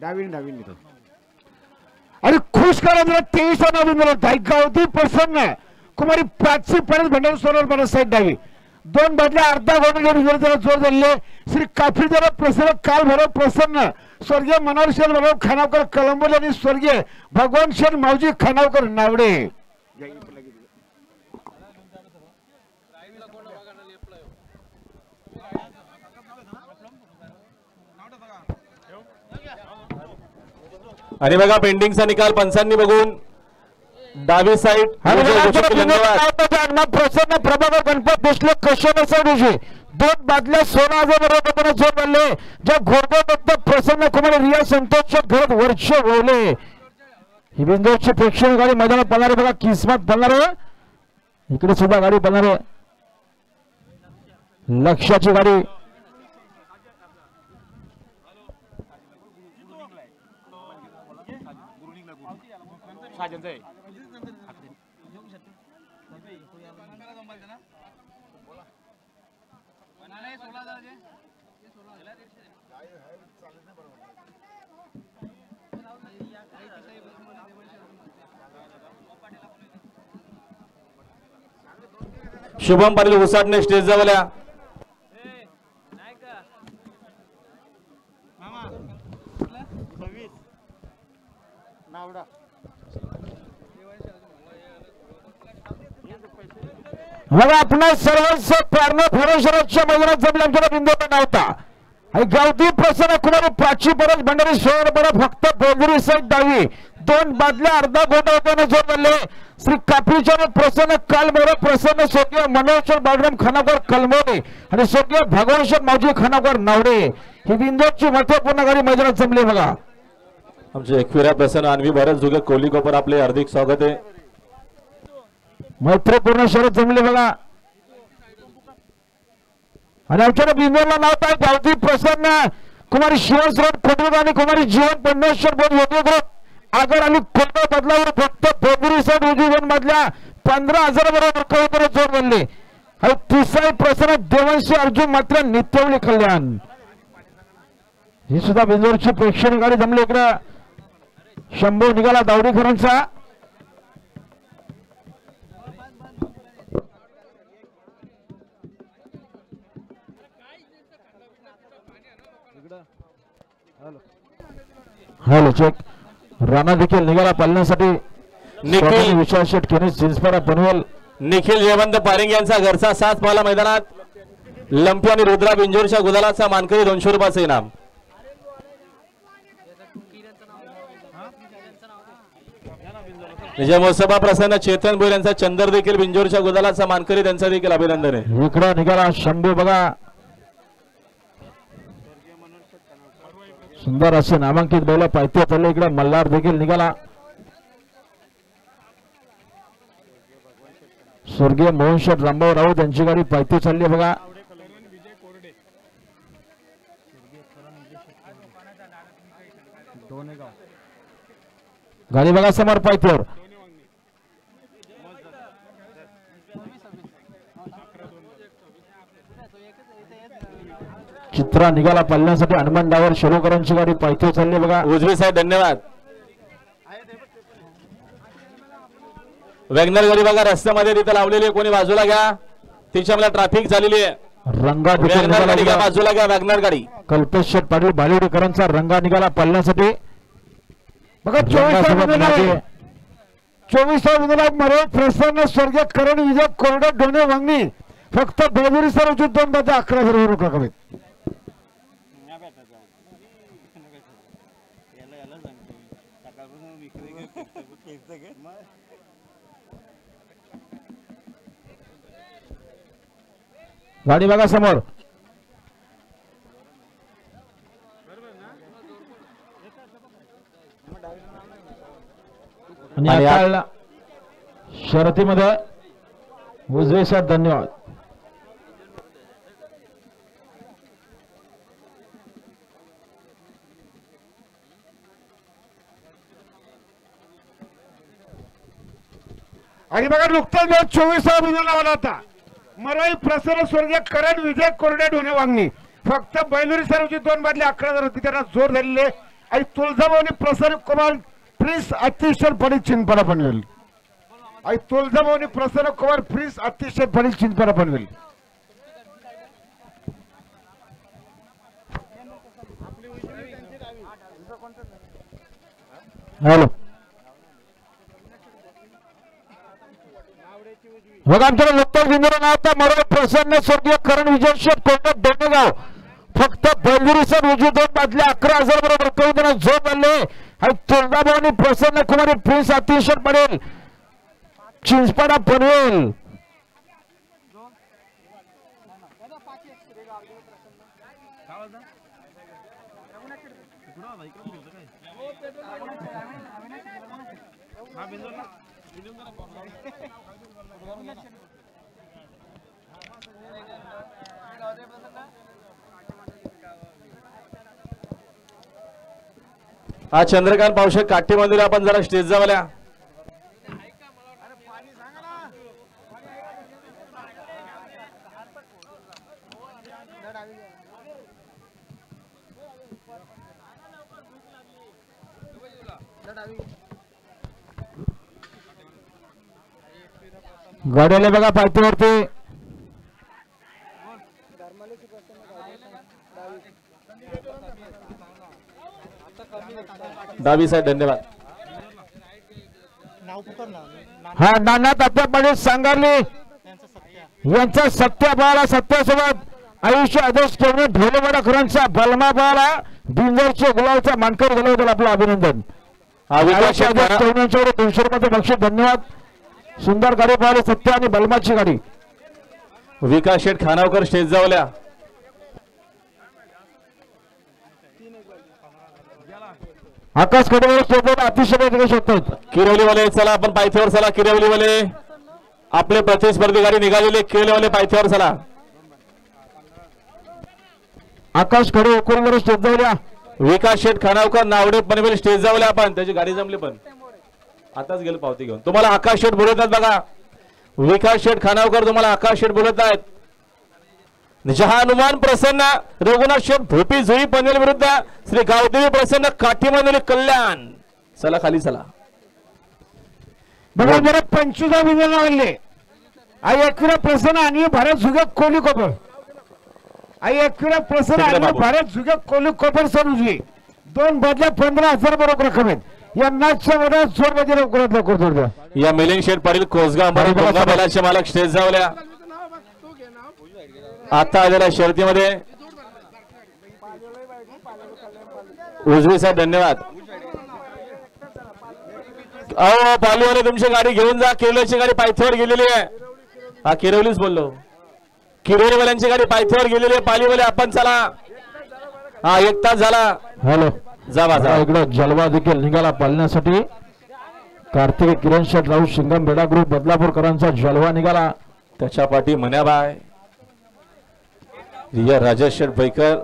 डावीने तो अरे खुश करा जरा 23 नवीन मिळत गावठी प्रसन्न कुमारी 500 पर्यंत भंडार सोनर मला साईड डावी दोन बदल्या अर्धा गोंड जोर धरले श्री काफी जरा प्रसन्न काल भरव प्रसन्न स्वर्गीय मनोहर शेठ भरव खानावकर कलंबोली आणि स्वर्गीय भगवान शेठ मावजी खानावकर नावडे आणि बघा पेंडिंगचा निकाल पंचांनी बघून डावी साईड प्रसन्न प्रभाकर गणपत देशले कशा दोन बादल्या 16,000 बरोबर जोर बनले ज्या घोरबत प्रसन्न कुमार रिया संतोषच्या घरात वर्ष होले ही बिंदूची प्रेक्षणीय गाडी मैदानात पळणार बघा किस्मत पळणार इकडे सुद्धा गाडी पळणार लक्षाची गाडी शुभम पाटील उसाटणे स्टेज जवळया बघा आपण सर्वांच प्रेरणा भरोशराच्या मैदानात जमल्या बिंदू नव्हता आणि गावठी प्रसन्न कुमारी प्राची परत भंडारी शहर परत फक्त बोलगुरी साईड डावी दोन बादल्या अर्धा गोटा होत्याने जोर बनले श्री कापरीच्या प्रसन्न कालभैरव प्रसन्न स्वर्गीय मनोहर बाळराम खानावकर कलमोडे आणि स्वर्गीय भगवान मावजी खानावकर नावडे ही बिंदूची महत्वपूर्ण गाडी मैदानात जमली बघा आमचे एकविरा प्रसन्न अन्वी भरत जुगे कोहली कोपर आपले हार्दिक स्वागत आहे मैत्रीपूर्ण शरद जमले बघा आणि आमच्या बिंदूला नाव गावठी प्रसन्न कुमारी शिवसरोड फुटबॉल आणि कुमारी जीवन परमेश्वर बोल योग्य ग्रुप आगर आणि कोटा बदलावर फक्त फेब्रुवारी साईड उजवी मधल्या 15,000 बरोबर जोर बनले आणि तिसरा प्रसन्न देवांशी अर्जुन मात्र नित्यवली कल्याण ही सुद्धा बिंदूरची प्रेक्षणीय गाडी जमली इकडे शंभू निघाला दावडीकरांचा हॅलो चेक राणा देखील निघाला पालण्यासाठी निखिल विशाल शेठ केने सिन्सपाडा पनवेल निखिल जयवंत पारिंग यांचा घरचा साथ पाला मैदानात लंपी आणि रुद्रा बिंजोरच्या गुलालाचा मानकरी 200 रुपयाचे इनाम विजय महोत्सवा प्रसन्न चेतन बोर यांचा चंदर देखील बिंजोरच्या गुलालाचा मानकरी त्यांचा देखील अभिनंदन आहे इकडे निघाला शंभू बघा सुंदर असे नामांकित बैल पायथ्या चालले इकडे मल्हार देखील निघाला स्वर्गीय मोहन शेठ रामभाऊ राऊत यांची गाडी पायथ्या चालली बघा गाडी बघा समोर पायथ्यावर चित्रा निघाला पालण्यासाठी हनुमानडावर शिरोकरांची गाडी पायथ्यावर चालली बघा उजवी साहेब धन्यवाद वॅगनर गाडी बघा रस्त्यामध्ये तिथे लावलेली कोणी बाजूला घ्या तिच्यामध्ये ट्रॅफिक झालेली आहे रंगा बाजूला घ्या वॅगनर गाडी कल्पेश शेठ पाटील बालेवाडीकरांचा रंगा निघाला पालण्यासाठी बघा 24 मरे प्रसन्न स्वर्गीय करण विजय कोरडे डोने वांगणी फक्त बेजुरी सर उचित 2 11 बरोबर कमीत गाडी बघा समोर. आणि आता शर्यतीमध्ये उजवे साहेब धन्यवाद. आणि बघा नुकताच 24 महिन्याला आला होता मराई प्रसन्न स्वर्गीय करण विजय कोरडे ढोणे वांगणी. फक्त बैलुरी सर्वची 2 बादली 11,000 होती, त्यांना जोर झालेले. आणि तुळजाभवानी प्रसन्न कुमार प्रिन्स अतिशय पडी चिंतपणा पनवेल. आणि तुळजाभवानी प्रसन्न कुमार प्रिन्स अतिशय पडी चिंतपणा पनवेल. हॅलो बघा आमच्याकडे नुकताच बिंदूला नाव होता मराई प्रसन्न स्वर्गीय करण विजय शेठ कोटक डोनेगाव. फक्त बैलुरी सर उजवी 2 बादल्या 11,000 बरोबर करून त्यांना जोर बनले. आणि तुळजाभवानी प्रसन्न कुमारी प्रिन्स अतिशय पडेल चिंचपाडा पनवेल. हा चंद्रकांत पावशे काठी मंदिर आपण जरा स्टेज जावल्या. गाड्याला बघा पायथ्यावरती डावी साहेब धन्यवाद. हा नाना तात्या पाटील सांगारले यांचा सत्या बाळा सत्यासोबत आयुष्य आदेश ठेवणे ढोलेवाडा खरांचा बलमा बाळा बिंजरचे गुलाबचा मानकर गेल्याबद्दल आपलं अभिनंदन. आयुष्य आदेश ठेवण्याच्यावर 200 रुपयाचे बक्षीस धन्यवाद. सुंदर गाडी पाहिली सत्या आणि बलमाची गाडी. विकास शेठ खानावकर स्टेज जावल्या. आकाश कडेवर स्टेजवर अतिशय तिकडे शकतात. किरवलीवाले चला आपण पायथ्यावर चला. किरवलीवाले आपले प्रतिस्पर्धी गाडी निघालेले. किरवलीवाले पायथ्यावर चला. आकाश खडे उकळून स्टेज जाऊया. विकास शेठ खानावकर नावडे पनवेल स्टेज जावल्या. आपण त्याची गाडी जमली पण आताच गेलो पावती घेऊन. तुम्हाला आकाश शेठ बोलत आहेत बघा. विकास शेठ खानावकर तुम्हाला आकाश शेठ बोलत आहेत. हनुमान प्रसन्न रघुनाथ शेठ भोपी जुई पनवेल विरुद्ध श्री गावदेवी प्रसन्न काठी मंदिर कल्याण. चला खाली चला. बघा जरा 25 विजय लागले. आई एकविरा प्रसन्न आणि भारत जुगे कोली कोपर. आई एकविरा प्रसन्न आणि भारत जुगे कोली कोपर सर उजवी 2 बादल्या 15,000 बरोबर रक्कम आहेत. या मॅचच्या मध्ये जोर मध्ये लवकर या मिलिंद शेठ पाटील कोसगाव बैलाचे मालक स्टेज जावल्या. आता आलेल्या शर्यतीमध्ये उजवी साहेब धन्यवाद. अहो पालीवाले तुमची गाडी घेऊन जा. किरवलीची गाडी पायथ्यावर गेलेली आहे. हा किरवलीच बोललो. किरवलीवाल्यांची गाडी पायथ्यावर गेलेली आहे. पालीवाले आपण चला. हा 1 तास झाला. हॅलो जावा जा. इकडे जलवा देखील निघाला पालण्यासाठी. कार्तिक किरण शेठ राऊत शिंगम बेडा ग्रुप बदलापूरकरांचा जलवा निघाला. त्याच्या पाठी मन्याबाय रिया राजेश शेठ बैकर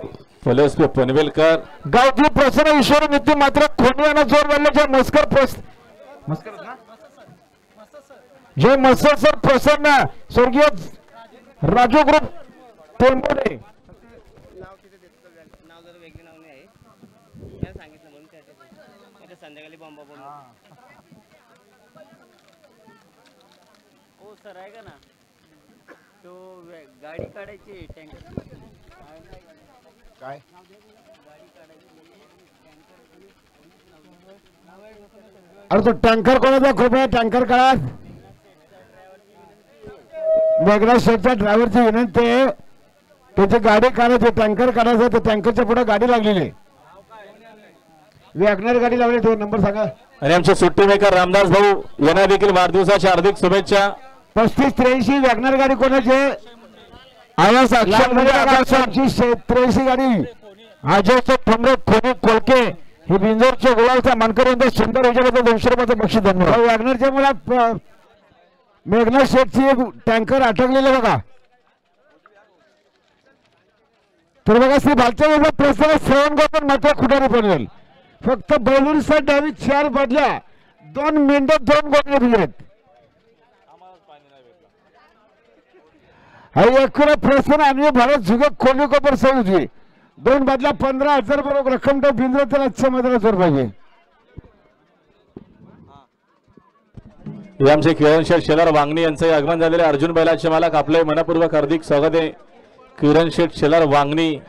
फलोस्पे पनवेलकर गावठी प्रसन्न ईश्वर नीती मात्र खोनियाना जोर बनल्याच्या मस्कर जय मस्कर सर प्रसन्न स्वर्गीय राजू ग्रुप टेंबोडे. सर आहे का ना तो गाडी काढायची टँकर काय अरे तो टँकर कोणाचा खूप आहे. टँकर काढा. मेघराज शेठच्या ड्रायव्हरची विनंती आहे त्याची गाडी काढायची. टँकर काढायचं. तर टँकरच्या पुढे गाडी लागलेली. वॅगनर गाडी लावली 2 नंबर सांगा. आणि आमचे सुट्टी मेकर रामदास भाऊ यांना देखील वाढदिवसाच्या हार्दिक शुभेच्छा. 35-83 वॅगनर गाडी कोणाचे आवाज अक्षरची 83 गाडी अजयचे ठोंबरे खोनी कोलके ही बिंजोरच्या गुलालचा मानकरी यांचा सुंदर विजयाबद्दल 200 रुपयाचं बक्षीस धन्यवाद. वॅगनरच्या मुलात मेघना शेठची एक टँकर अटकलेलं बघा. तर बघा श्री भालच्या प्रसन्न श्रवण गोपन मात्र खुटारी पडवेल. फक्त बैलूर साईड डावी 4 बदल्या 2 मेंढ्या 2 गोटले दिलेत. एकूण प्रसन्न आणि भारत झुगे खोली कोपर सौजी 2 बदल्या 15,000 बरोबर रक्कम तो बिंद्र त्याला आजच्या मैदानात जोर पाहिजे. हे आमचे किरण शेठ शेलार वांगणी यांचे आगमन झालेले अर्जुन बैलाचे मालक आपले मनपूर्वक हार्दिक स्वागत आहे. किरण शेठ शेलार वांगणी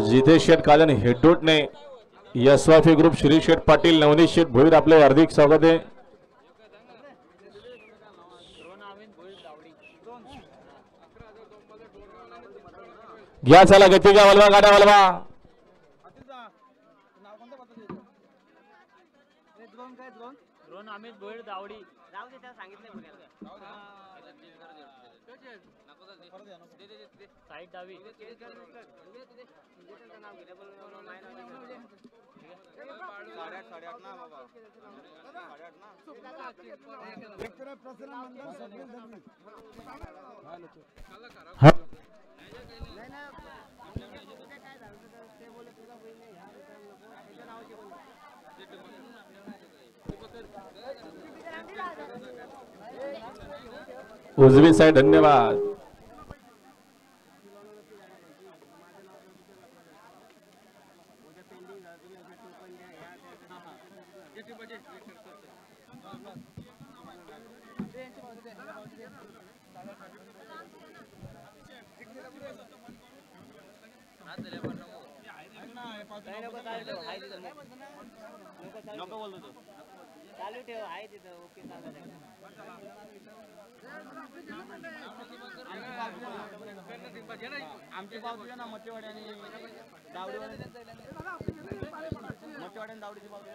जिथे शेठ कालन हेडोटने यशवाफी ग्रुप श्री शेठ पाटील नवनीत शेठ भोईर आपले हार्दिक स्वागत आहे. घ्या चला गती घ्या वलवा गाड्या वलवा. अमित भोईर दावडी राव दे त्याला सांगितलं साईड डावी उजवी साइड धन्यवाद. नको बोलतो तो चालू ठेव आहे तिथं ओके आमची बाजू ना मच्छेवाडी आणि दावडीवाडी मच्छेवाडी दावडीची बाजू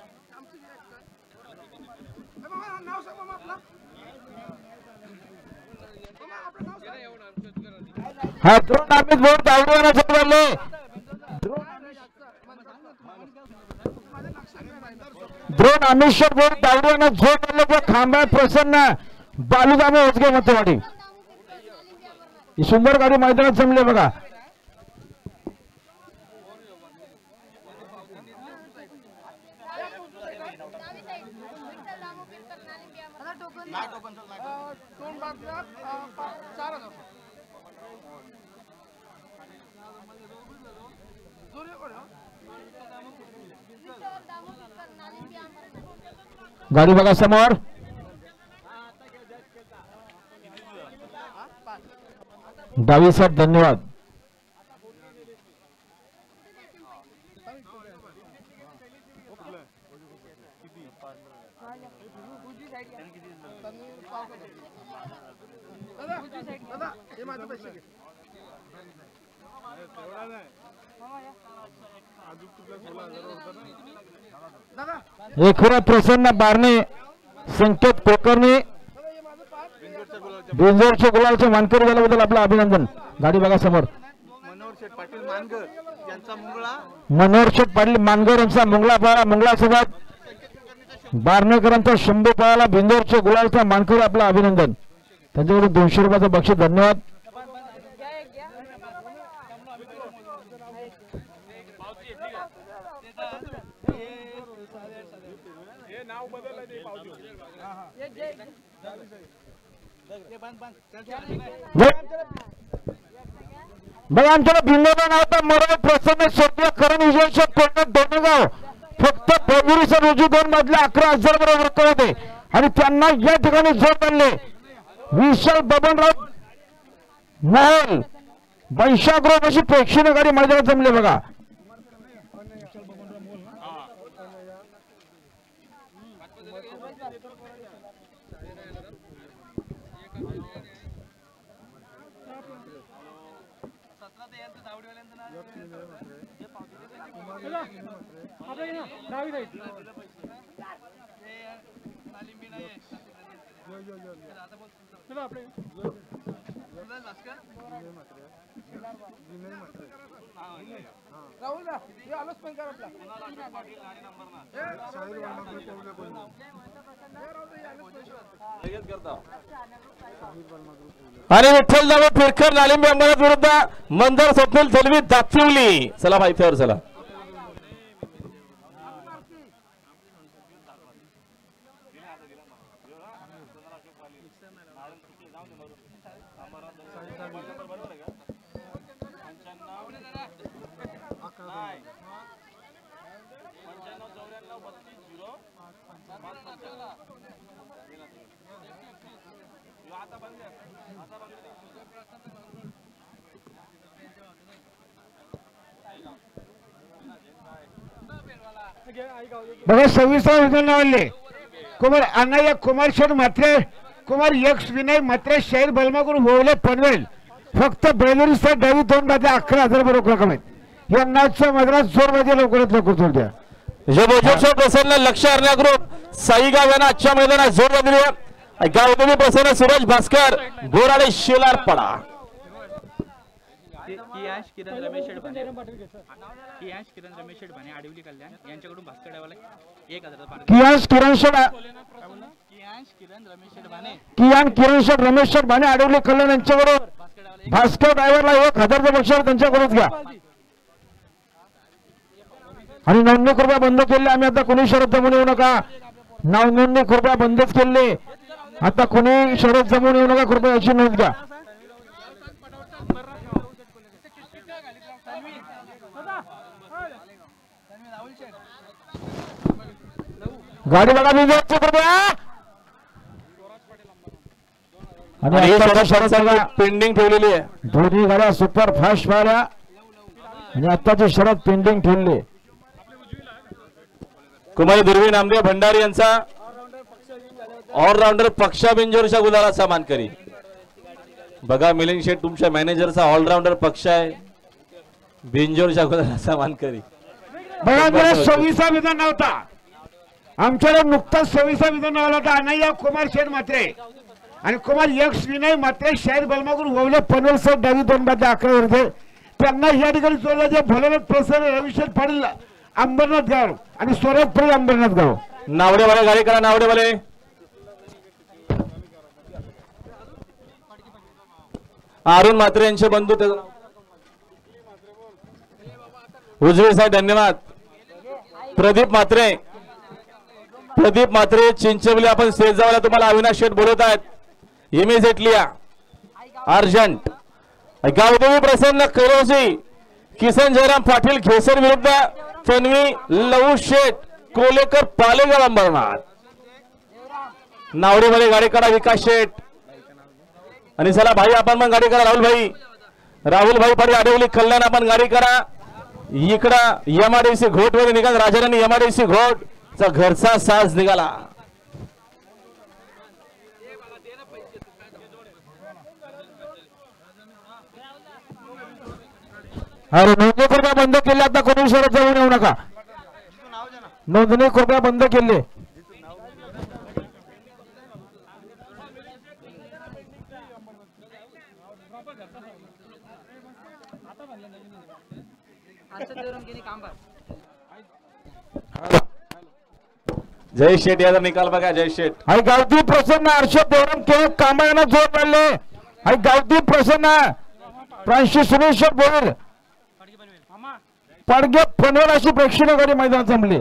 हा द्रोण अमित भोईर दावडीवाला जोडले. द्रोण अमित भोईर दावडीवाला जोडले त्या खांबा प्रसन्न बालूदामे होजगे मतवाडी ही सुंदर गाडी मैदानात जमले बघा. गाडी बघा समोर. डावी साईड धन्यवाद. एकूण प्रसन्न बारणे संकेत कोकर्णी बिंजोरच्या गुलालचे मानकरी झाल्याबद्दल आपलं अभिनंदन. गाडी बघा समोर. मनोहर शेठ पाटील मानगर यांचा मुंगळा मनोहर शेठ पाटील मानगर यांचा मुंगळा पळाला. मुंगळासोबत बारणेकरांचा शंभू पळाला. बिंजोरच्या गुलालचा मानकरी आपलं अभिनंदन. त्यांच्याकडून 200 रुपयाचं बक्षीस धन्यवाद. बघा आमच्याला भिंगोबा नव्हता मरोळ प्रसन्न शेट्टी करण विजय कोणतं डोनेगाव फक्त बेगुरीचा रुजू 2 मधले 11,000 बरोबर रक्कम होते आणि त्यांना या ठिकाणी जोड आणले. विशाल बबनराव महल वैशाग्रोप अशी प्रेक्षणीय गाडी मैदानात जमले बघा. आणि विठ्ठल दामोदर पेरकर नालिंबे अंबरनाथ विरुद्ध मंदार स्वप्नील तलवी दातिवली. चला भाई इथे चला. बघा 26 विधान नावले कुमार अण्णा कुमार शेठ मात्रे कुमार यक्ष विनय मात्रे शाहीर बलमागुरू भोवले पनवेल फक्त बेलुरी साहेब डावी 2 मध्ये 11,000 रोख रक्कम आहेत. या नाचच्या मैदानात जोरबाजी लवकरात लवकर जोड द्या. जबोजेश्वर प्रसन्न लक्ष अर्ण्या ग्रुप साईगाव यांना आजच्या मैदानात जोर दिली आहे. गावदेवी प्रसन्न सूरज भास्कर बोराडे शेलारपडा. किरण रमेश शेठ भाने आडिवली कल्याण यांच्याकडून भास्कर डावाला 1,000 किरण शेठ रमेश शेठ भाने आडिवली कल्याण यांच्याकडून भास्कर ड्रायव्हरला 1,000 बक्षीस त्यांच्याकडूनच घ्या. आणि नोंदणी कृपया बंद केले. आम्ही आता कोणी शरद जमून येऊ नका. नाव नोंदणी कृपया बंदच केले. आता कोणी शरद जमून येऊ नका. कृपया याची नोंद घ्या. गाडी बघा मी कृपया. आणि पेंडिंग ठेवलेली आहे. दोन्ही गाड्या सुपर फास्ट पाहिल्या आणि आताची शरद पेंडिंग ठेवली. कुमारी दुर्वी नामदेव भंडारी यांचा ऑलराऊंडर पक्षा बिंजोरच्या गुलालाचा मानकरी. बघा मिलिंद शेठ तुमच्या मॅनेजरचा ऑलराऊंडर पक्ष आहे. बिंजोरच्या गुलालाचा मानकरी. बघा 26 विधान नव्हता आमच्याकडे नुकताच 26 विधान आला होता. अनैया कुमार शेठ मात्रे आणि कुमार यक्ष विनय मात्रे शाहीर बलमागुरू भोवले पनवेल साहेब डावी 2 मध्ये 11 होते. त्यांना या ठिकाणी जोडला जे भोलेनाथ प्रसन्न रविशेठ पाटील अंबरनाथ गाव आणि स्वराजपुरी अंबरनाथ गाव. नावडेवाले गाडी करा. नावडेवाले अरुण मात्रे यांचे बंधू उजवे साहेब धन्यवाद. प्रदीप मात्रे चिंचवली. आपण स्टेज जवळ तुम्हाला अविनाश शेठ बोलत आहेत. Immediately urgent. गावदेवी प्रसन्न कैरोजी किसन जयराम पाटील घेसर विरुद्ध तन्वी लवू शेठ कोलेकर पालेगाव अंबरनाथ. नावडेवाले गाडी करा. विकास शेठ आणि चला भाई आपण पण गाडी करा. राहुल भाई पाटील आडवली कल्याण आपण गाडी करा. इकडं एमआयडीसी घोट मध्ये निघाल. राजाराणी एमआयडीसी घोट चा घरचा साज निघाला. अरे नोंदणी कृपया बंद केली. आता कोणी शरद जाऊन येऊ नका. नोंदणी कृपया बंद केली. जय शेठ याचा निकाल बघा. जय शेठ आणि गावठी प्रसन्न हर्षद देवराम केवळ कामायला जोर पडले. आणि गावठी प्रसन्न फ्रान्सिस सुरेश बोर पडगे पनवेल अशी प्रेक्षणीय गाडी मैदान जमले.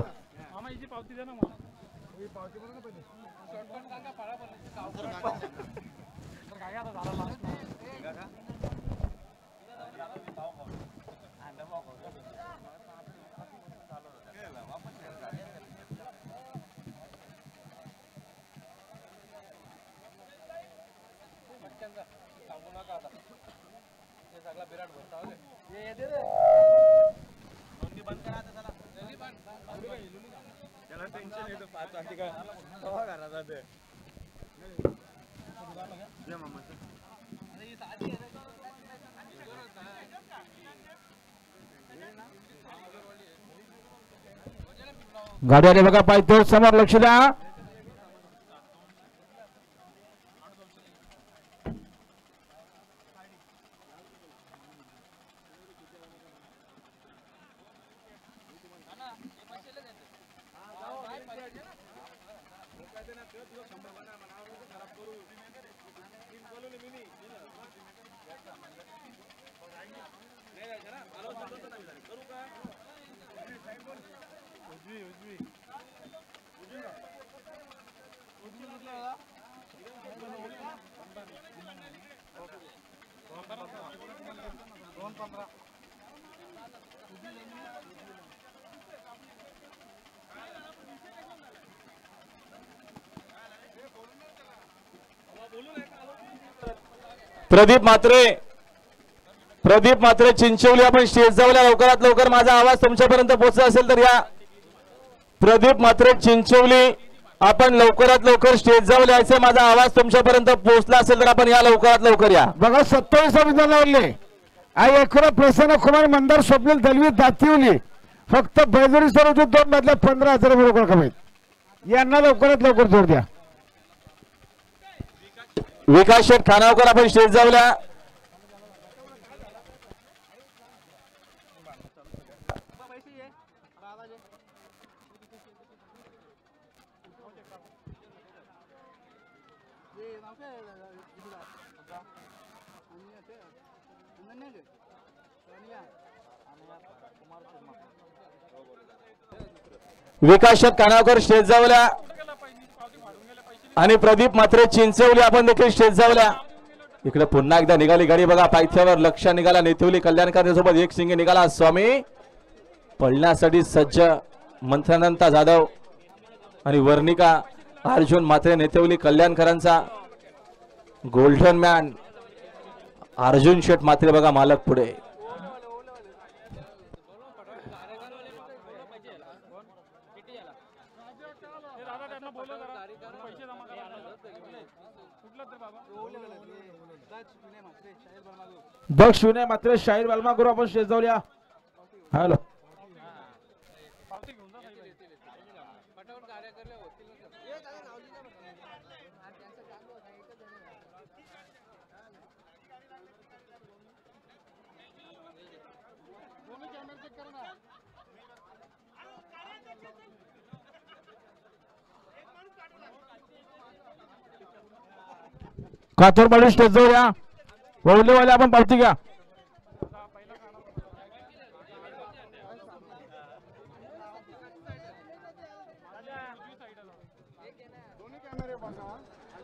गाडी आली बघा पायथ्यावर समोर लक्ष द्या. प्रदीप मात्रे चिंचवली आपण स्टेज जाऊया लवकरात लवकर. माझा आवाज तुमच्यापर्यंत पोहोचला असेल तर या. प्रदीप मात्रे चिंचवली आपण लवकरात लवकर स्टेज जाऊ यायचे. माझा आवाज तुमच्यापर्यंत पोहोचला असेल तर आपण या लवकरात लवकर या. बघा 27 लावले आई एकरा प्रसन्न कुमार मंदार स्वप्नील दलवी दातिवली फक्त बैजोरी सर्व 2 मधल्या 15,000 रुपये कमाईत. यांना लवकरात लवकर जोड द्या. विकास शेठ खानावकर आपण स्टेज जाऊया. विकास शेठ खानावकर स्टेज जाऊया आणि प्रदीप मात्रे चिंचवली आपण देखील स्टेज जाऊया. इकडे पुन्हा एकदा निघाली गाडी बघा पायथ्यावर. लक्ष निघाला नेतवली कल्याणकर सोबत एक सिंगे निघाला. स्वामी पळण्यासाठी सज्ज मंथनंता जाधव आणि वर्णिका अर्जुन मात्रे नेतवली कल्याणकरांचा गोल्डन मॅन अर्जुन शेठ मात्रे बघा मालक पुढे. दक्ष विनय मात्र शाहीर बालमा गुरु आपण स्टेज जाऊया. हॅलो काथोरवाडी स्टेज जाऊया. वळलेवाले आपण पावती घ्या.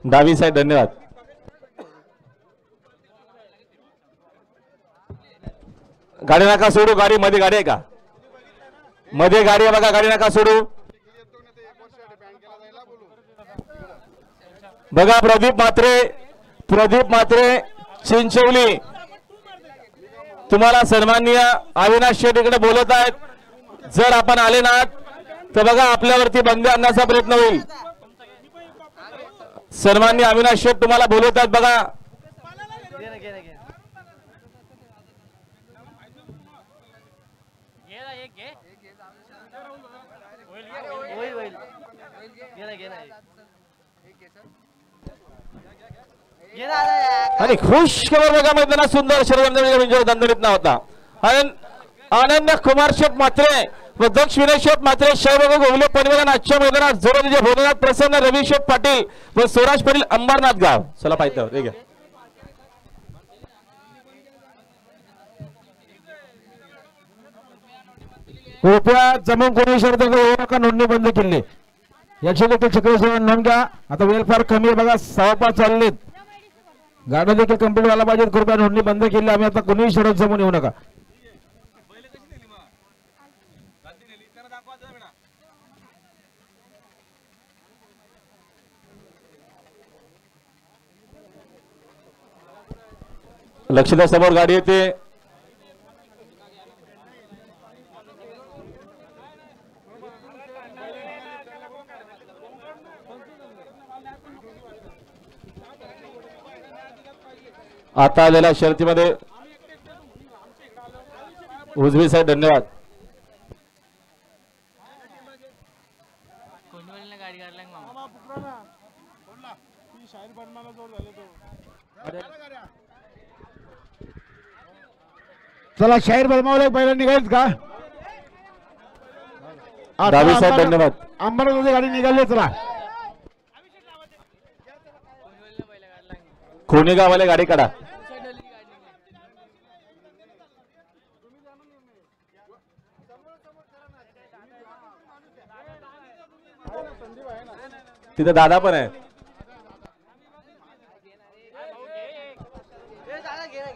डावी साईड धन्यवाद. गाडी नका सोडू. गाडी मध्ये गाडी आहे का? मध्ये गाडी आहे बघा. गाडी नका सोडू. बघा प्रदीप मात्रे चिंचवली तुम्हाला सन्माननीय अविनाश शेठ इकडे बोलत आहेत. जर आपण आले ना तर बघा आपल्यावरती बंदी आणण्याचा प्रयत्न होईल. सन्माननीय अविनाश शेठ तुम्हाला बोलत आहेत बघा. आणि खुश खबर बघा मैदानात सुंदर शरीर दणदणीत ना होता. अनन्य कुमार शेठ मात्रे व दक्ष विनय शेठ मात्रे शहबाबू गोवले पनवेल आजच्या मैदानात जोराचे भोजनात प्रसन्न रवी शेठ पाटील व स्वराज पाटील अंबरनाथ गाव. चला पाहिजे घ्या. कृपया जमून कोणी शर्त नका. नोंदणी बंद केली याची देखील चक्र नोंद घ्या. आता वेळ फार कमी आहे बघा. 6:15 चाललेत. गाड्या देखील कंप्लीट व्हायला पाहिजेत. कृपया नोंदणी बंद केली. आम्ही आता कोणीही शरद जमून येऊ नका. लक्ष द्या. समोर गाडी येते. आता आलेल्या शर्तीमध्ये उजवी साईड धन्यवाद. चला शाहीर बदमावले पहिला निघालीत का? दावी साहेब धन्यवाद. अंबरनाथची गाडी निघाली. चला कोणी गावाला गाडी काढा. तिथे दादा पण आहे.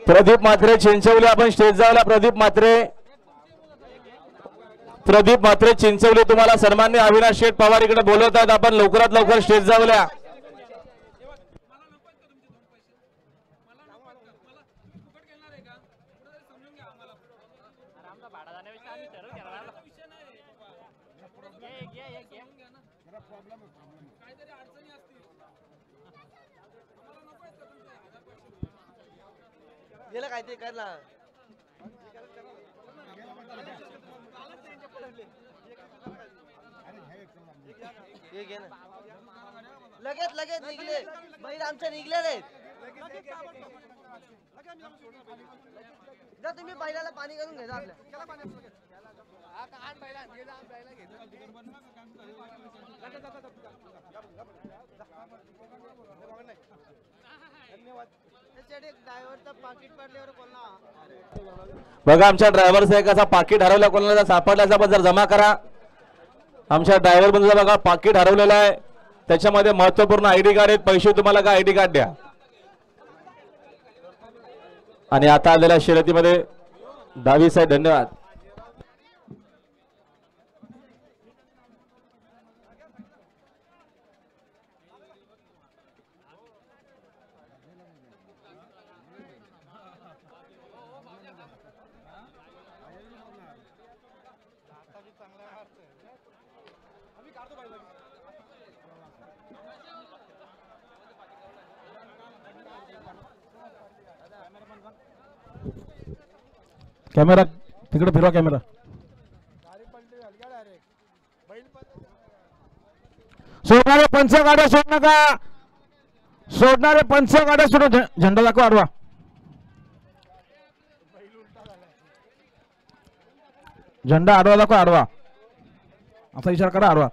प्रदीप म्हात्रे चिंचवली, आपण स्टेज जावला. प्रदीप म्हात्रे चिंचवली, तुम्हाला सन्मान्य अविनाश शेठ पवार इकडे बोलवत आहेत. आपण लवकरात लवकर स्टेज जावल्या. गेलं काय ते कर ना. लगेच निघले बैल आमच्या निघलेले. जर तुम्ही बैलाला पाणी करून घ्या आपल्या. बघा आमच्या ड्रायव्हरचा एकाचा पाकिट हरवला, कोणाला सापडल्याचा पण जर जमा करा. आमच्या ड्रायव्हर बंधूचा बघा पाकिट हरवलेलं आहे, त्याच्यामध्ये महत्वपूर्ण आयडी कार्ड आहेत. पैसे तुम्हाला का आयडी कार्ड द्या. आणि आता आलेल्या शर्यतीमध्ये दावी साहेब धन्यवाद. कॅमेरा तिकडे फिरवा. कॅमेरा सोडणारे पंच गाड्या सोड नका. सोडणारे पंच गाड्या सोड. झेंडा दाखवा आडवा. झेंडा आडवा दाखवा. आडवा असा इशारा करा. आडवा.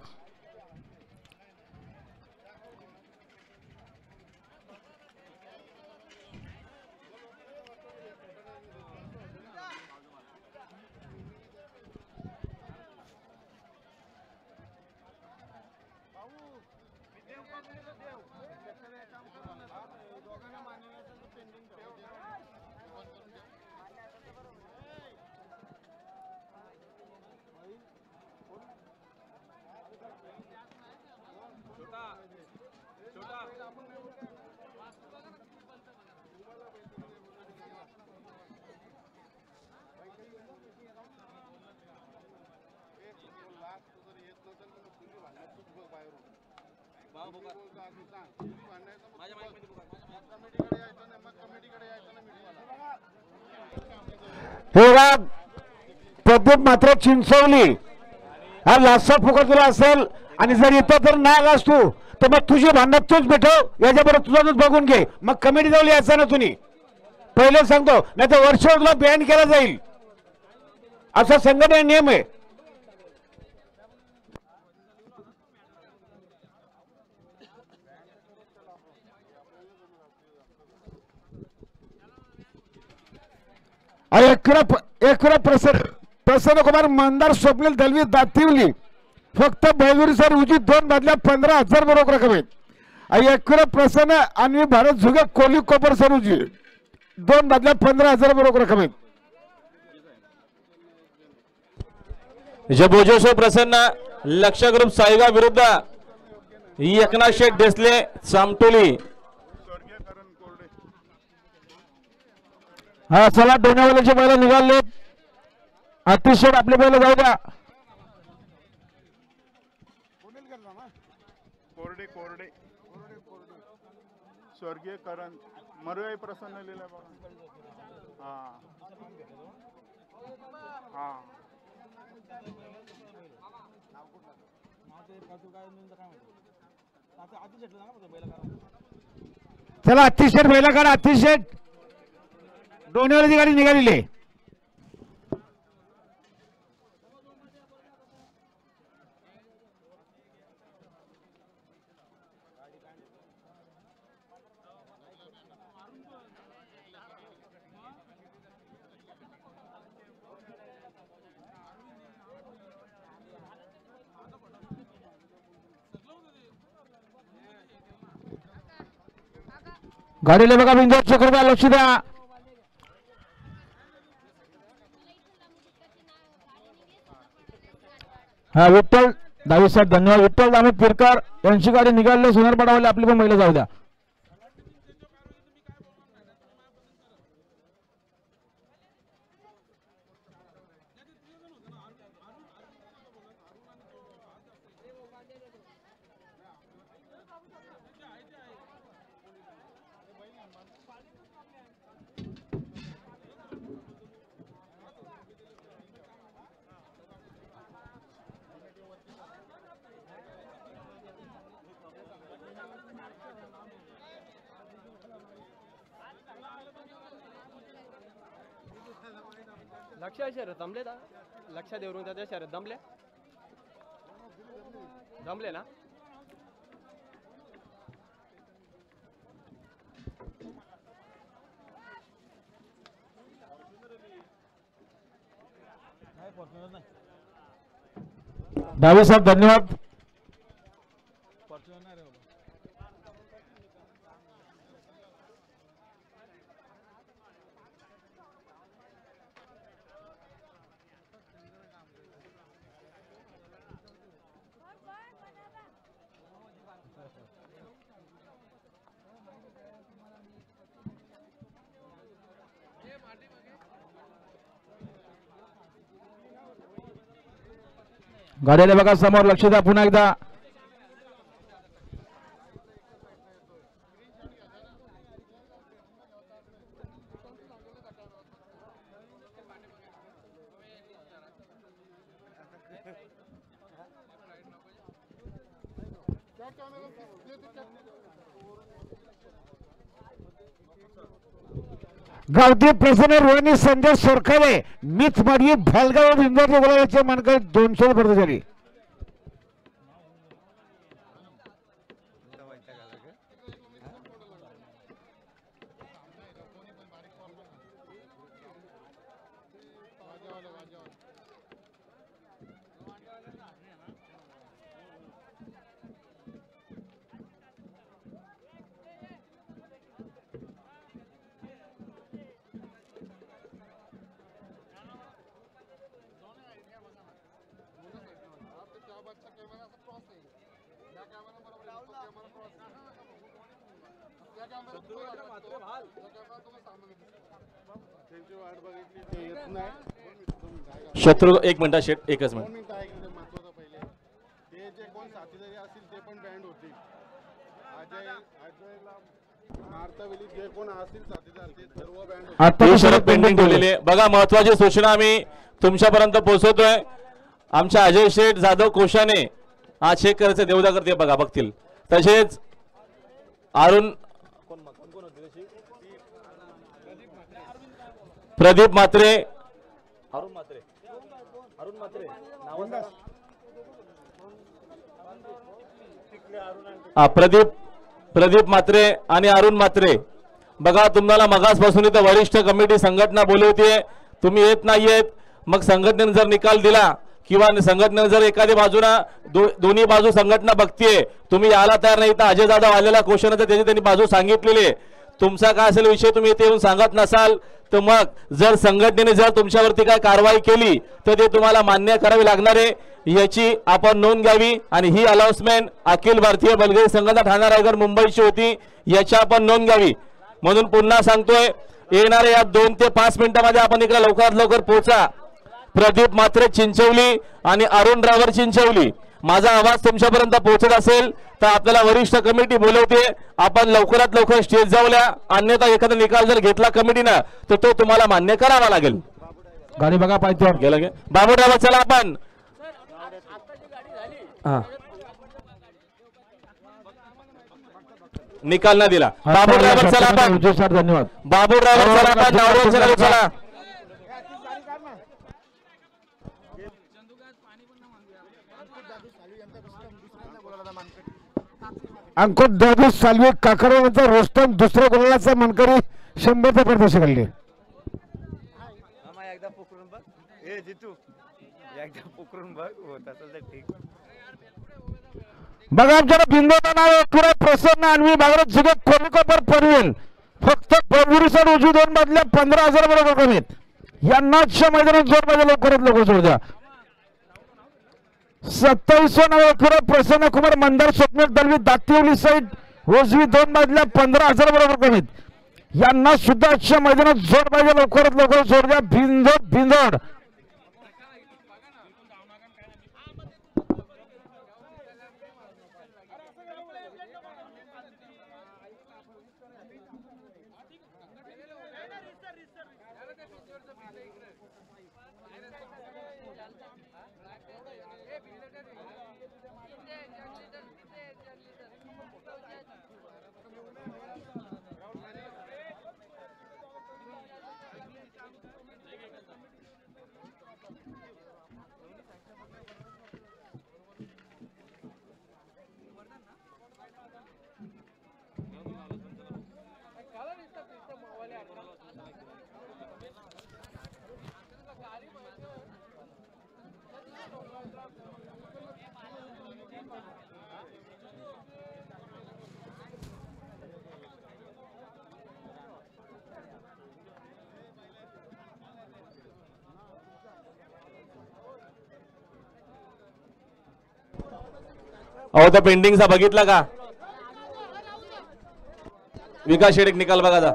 प्रदीप मात्र चिंचवली हा लासा फुकटला असेल आणि जर इथं जर नाही आलास तू तर मग तुझी भांडण तूच भेटव. याच्याबरोबर तुझा बघून घे. मग कमिटी जाऊन यायचं ना तुम्ही. पहिले सांगतो, नाही तर वर्षभर तुला बॅन केला जाईल. असा संघटना नियम आहे. एकरा प्रसन्न कुमार मंदार स्वप्नील दलवी दातिवली फक्त बैलुरी सर उजी 2 बदल्या 15,000 बरोबर रक्कम आहेत. एकरा प्रसन्न आणि भारत झुगे कोली कोपर सर उजी 2 बदल्या 15,000 बरोबर रक्कम आहेत. जबोजेश्वर प्रसन्न लक्ष ग्रुप साईगाव विरुद्ध एकनाथ शेठ देसले सामटोली. हा चला डोण्यावाल्याचे बैल निघाले. अतिशय आपले बैल जाऊ द्या. कोरडे स्वर्गीय करण मरुई प्रसन्न लिहिलं बघा. हा चला अतिशय बैला काढा. अतिशय डोण्यावाल्याची गाडी निघालेली आहे. गाडीला बघा बिंदू चक्रवर्ती लक्ष द्या. हा विठ्ठल दावी साहेब धन्यवाद. विठ्ठल दामोद पिरकर यांची गाडी निघाली सोनार पडावले आपली पण महिला जाऊ द्या. लक्ष शहर दमले दा लक्ष देवरून त्या शहरात दमले दमले ना. दावी साहेब धन्यवाद. गाडीला बघा समोर लक्ष द्या पुन्हा एकदा. गावठी प्रसन्न रोहिणी संजय सोरखावे मीच माडी भालगाव इंदोरच्या गोलाचे मानकरी 200 पर्यंत झाली. शत्रू 1 मिनिट शेट 1च मिनिट. ते जे कोण साथीदारी असतील ते पण बँड होतील. मारतावेळी जे कोण असतील साथीदार ते सर्व बँड आता शरद पेंडिंग ठेवलेले. बघा महत्वाची सूचना आम्ही तुमच्यापर्यंत पोहोचवतोय. आमच्या अजय शेठ जाधव कोशाने हा चेक करायचं देवदा करते बघा बघतील. तसेच अरुण प्रदीप मात्रे प्रदीप मात्रे आणि अरुण मात्रे बघा तुम्हाला मगासपासून इथं वरिष्ठ कमिटी संघटना बोलवते तुम्ही येत नाहीयेत. मग संघटनेने जर निकाल दिला किंवा संघटनेने जर एखाद्या बाजूला दोन्ही बाजू संघटना बघतीये तुम्ही यायला तयार नाही तर अजय जाधव आलेला क्वेश्चन तर त्याची त्यांनी बाजू सांगितलेली. तुमचा काय असेल विषय तुम्ही इथे येऊन सांगत नसाल तर मग जर संघटनेने जर तुमच्यावरती काय कारवाई केली तर ते तुम्हाला मान्य करावी लागणार आहे. याची आपण नोंद घ्यावी. आणि ही अनाउन्समेंट अखिल भारतीय बलगरी संघटना ठाणे रायगड मुंबईची होती. याची आपण नोंद घ्यावी. म्हणून पुन्हा सांगतोय येणाऱ्या या 2 ते 5 मिनिटांमध्ये आपण इकडे लवकरात लवकर पोहोचा. प्रदीप मात्रे चिंचवली आणि अरुण ड्रायव्हर चिंचवली. माझा आवाज तुमच्यापर्यंत पोहोचत असेल तर आपल्याला वरिष्ठ कमिटी बोलवते. आपण लवकरात लवकर स्टेज जाऊया. अन्यथा एखादा निकाल जर घेतला कमिटीनं तर तो तुम्हाला मान्य करावा लागेल. गाडी बघा पाहिजे गेलं गे बाबू ड्रायव्हर चला आपण निकाल ना दिला. बाबू ड्रायव्हर चला आपण धन्यवाद. बाबू ड्रायव्हर चला आपण नावडे चला चला. अंकुश दादू सालवे काकरवाचा रोस्टम दुसऱ्या गोलाचा मानकरी 100 ते प्रदर्शन काढले. एकदा पोकरून बघ ए जितू एकदा पोकरून बघ होत असेल तर ठीक. बघा आमच्याला बिंदोला नाव पुरा प्रसन्न अन्वी भागवत जगत कोलिकोपर पनवेल फक्त बलगुरी साईड उजवी दोन बाजूला 15,000 बरोबर कमीत यांना मैदानात जोर पाहिजे लवकरात लवकर जोर द्या. 27 नाव पुरा प्रसन्न कुमार मंदार स्वप्न दलवी दातिवली साईड उजवी दोन बाजूला 15,000 बरोबर कमीत यांना सुद्धा आजच्या मैदानात जोर पाहिजे लवकरात लवकर जोर द्या. बिंदोड बिंदोड अहो त्या पेंडिंगचा बघितला का? विकास शेडक निकाल बघा जा.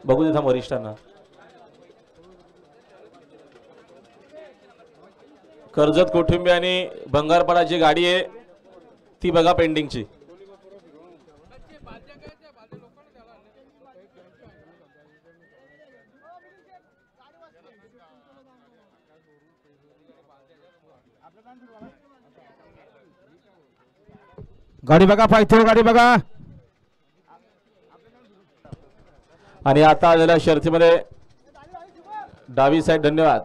बघू दे थांब वरिष्ठांना. कर्जत कुटुंबी आणि भंगारपाडाची गाडी आहे ती बघा पेंडिंगची. गाडी बघा पायथो गाडी बघा. आणि आता आलेल्या शर्तीमध्ये डावी साईड. धन्यवाद.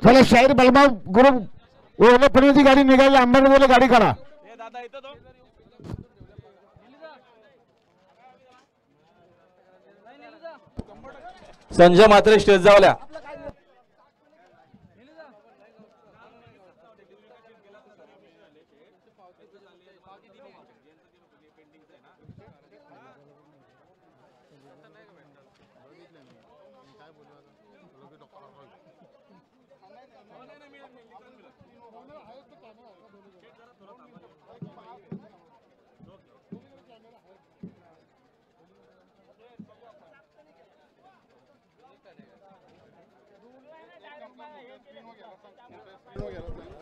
चला शाहीर बलमाव ग्रुप ओळखपणीची गाडी निघाली. अंबाडीला गाडी काढा. संजय मात्रे स्टेज जावल्या.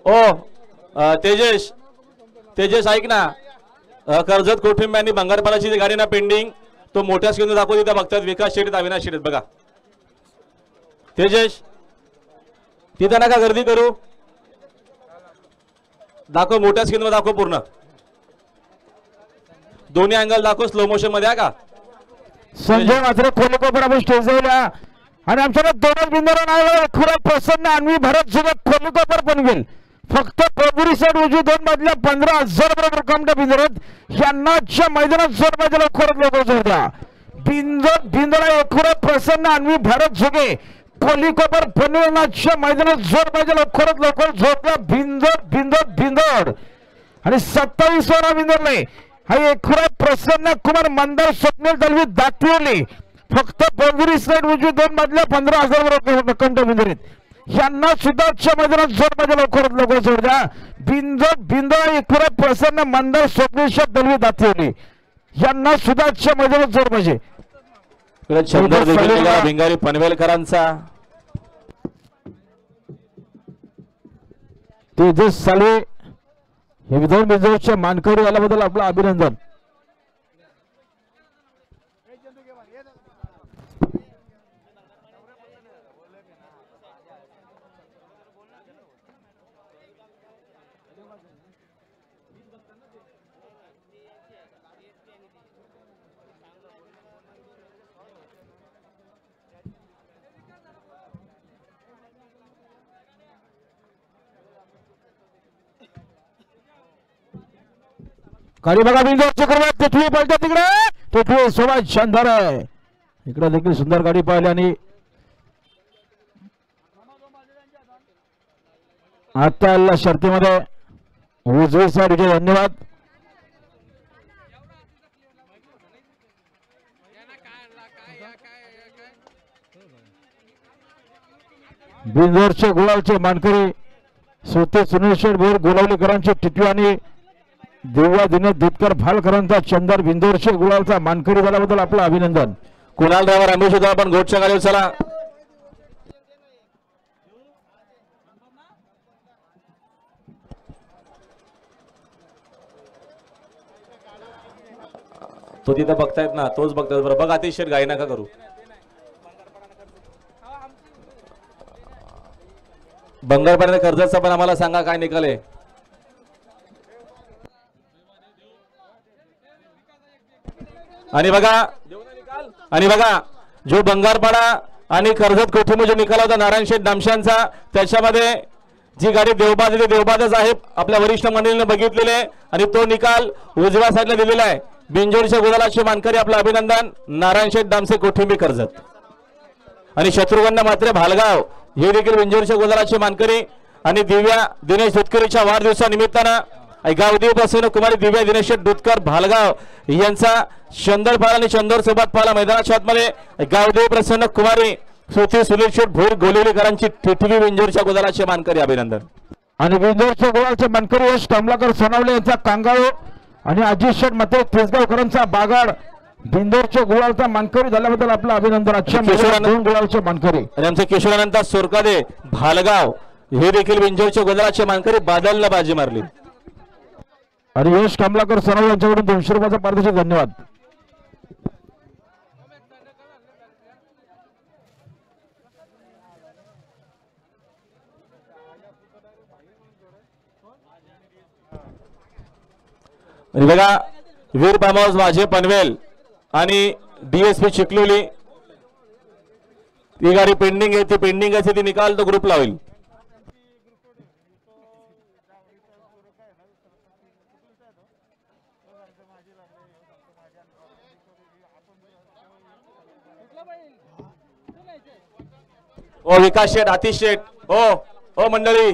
ओ तेजेश ऐक ना. कर्जत कुटुंब आणि भंगारपाडाची गाडी ना पेंडिंग तो मोठ्या स्क्रीन दाखवू तिथे बघतात. विकास शेट अविनाश शेट बघा. तेजेश तिथे नका गर्दी करू. दाखव मोठ्या स्क्रीन वर दाखव पूर्ण. दोन्ही अँगल दाखव स्लो मोशन मध्ये का. संजय मात्र खोलकोपर आपण स्टेज जाऊया. आणि आमच्याकडे दोनच बिंदूला नाही खुरा प्रसन्न अन्वी भरत जुगे खोलीकोपर पण गेल फक्त पोगुरी साईड उजवी दोन बाजूला 15,000 रक्कम बिंदुरत यांनाच्या मैदानात जोर पाहिजे लवकरात लवकर जोर द्या बिंदूला एकुरा प्रसन्न अन्वी भरत जुगे खोलीकोपर पनवेलनाच्या मैदानात जोर पाहिजे लवकरात लवकर जोर द्या बिंदोड आणि 27व्या बिंदूरले हा एकुरा प्रसन्न कुमार मंदार स्वप्नील दलवी दातिवली फक्त पोगुरी साईड उजवी दोन बाजूला 15,000 रक्कम बिंदुरीत यांना सुद्धा मैदानात जोर पाहिजे लवकरात लवकर जोर द्या बिंदो एकुरा प्रसन्न मंदार स्वप्नील दलवी दातिवली यांना सुद्धा मैदानात जोर पाहिजे भिंगारी पनवेलकरांचा तेजस साळवे हे विधान बिंदूच्या मानकरी आल्याबद्दल आपलं अभिनंदन गाडी बघा बिंदू चक्रवात पृथ्वी पळते तिकडे पृथ्वी सोबत शानदार आहे इकडे देखील सुंदर गाडी पाहिली आणि आता शर्तीमध्ये उजवी साईड धन्यवाद बिंदोरचे गुलालचे मानकरी सोते सुनील शेठ बोर गोलावलीकरांचे टिटवी आणि दिव्या दिनेश दुधकर भालकरांचा चंदर बिंदोरचे गुलालचा मानकरी झाल्याबद्दल आपलं अभिनंदन कुणाल ड्रायव्हर रमेश होता आपण गोटच्या गाडीवर चला तो तिथं बघतायत ना तोच बघतायत बरं बघ आतिश शेठ गाई नका करू बंगारपाड्याने कर्जतचा पण आम्हाला सांगा काय निकाल आहे आणि बघा जो बंगारपाडा आणि कर्जत कोठीमध्ये जो निकाल होता नारायण शेठ दामशांचा त्याच्यामध्ये जी गाडी देवबाद आहे देवबादच आहे आपल्या वरिष्ठ मंडळीने बघितलेले आणि तो निकाल उजव्या साईडला दिलेला आहे बिंजोडच्या गुलालाचे मानकरी आपलं अभिनंदन नारायण शेठ दामसे कोठिंबी कर्जत आणि शत्रुघ्न मात्रे भालगाव हे देखील बिंजोडच्या गुलालाचे मानकरी आणि दिव्या दिनेश दुधकरीच्या वाढदिवसानिमित्तानं गावदेव पासून कुमारी दिव्या दिनेश दुधकर भालगाव यांचा चंदरपाल आणि चंदोर सोबत पाला मैदानाच्या आतमध्ये गावदेव प्रसन्न कुमारी सोती सुनील शेठ भोर गोलेलीकरांची टिटवी बिंजोरच्या गुलालाचे मानकरी अभिनंदन आणि बिंजोरच्या गुलालचे मानकरी यश कमलाकर सोनावले यांचा कांगाळू आणि अजित शेठ मते तेजगावकरांचा बागाड बिंदोरच्या गुलालचा मानकरी झाल्याबद्दल आपलं अभिनंदन आजच्या दोन गुलालचे मानकरी आणि आमचे किशोरानंद सोरकादे भालगाव हे देखील बिंजोरच्या गुलालाचे मानकरी बादलला बाजी मारली आणि यश कमलाकर सोनावले यांच्याकडून 200 रुपयाचा पारितोषिक धन्यवाद आणि बघा वीर फार्म हाऊस माझे पनवेल आणि डीएसपी चिखलोली ती गाडी पेंडिंग आहे ती पेंडिंग आहे ती निकाल तो ग्रुपला होईल ओ विकास शेठ आतिश शेठ हो मंडळी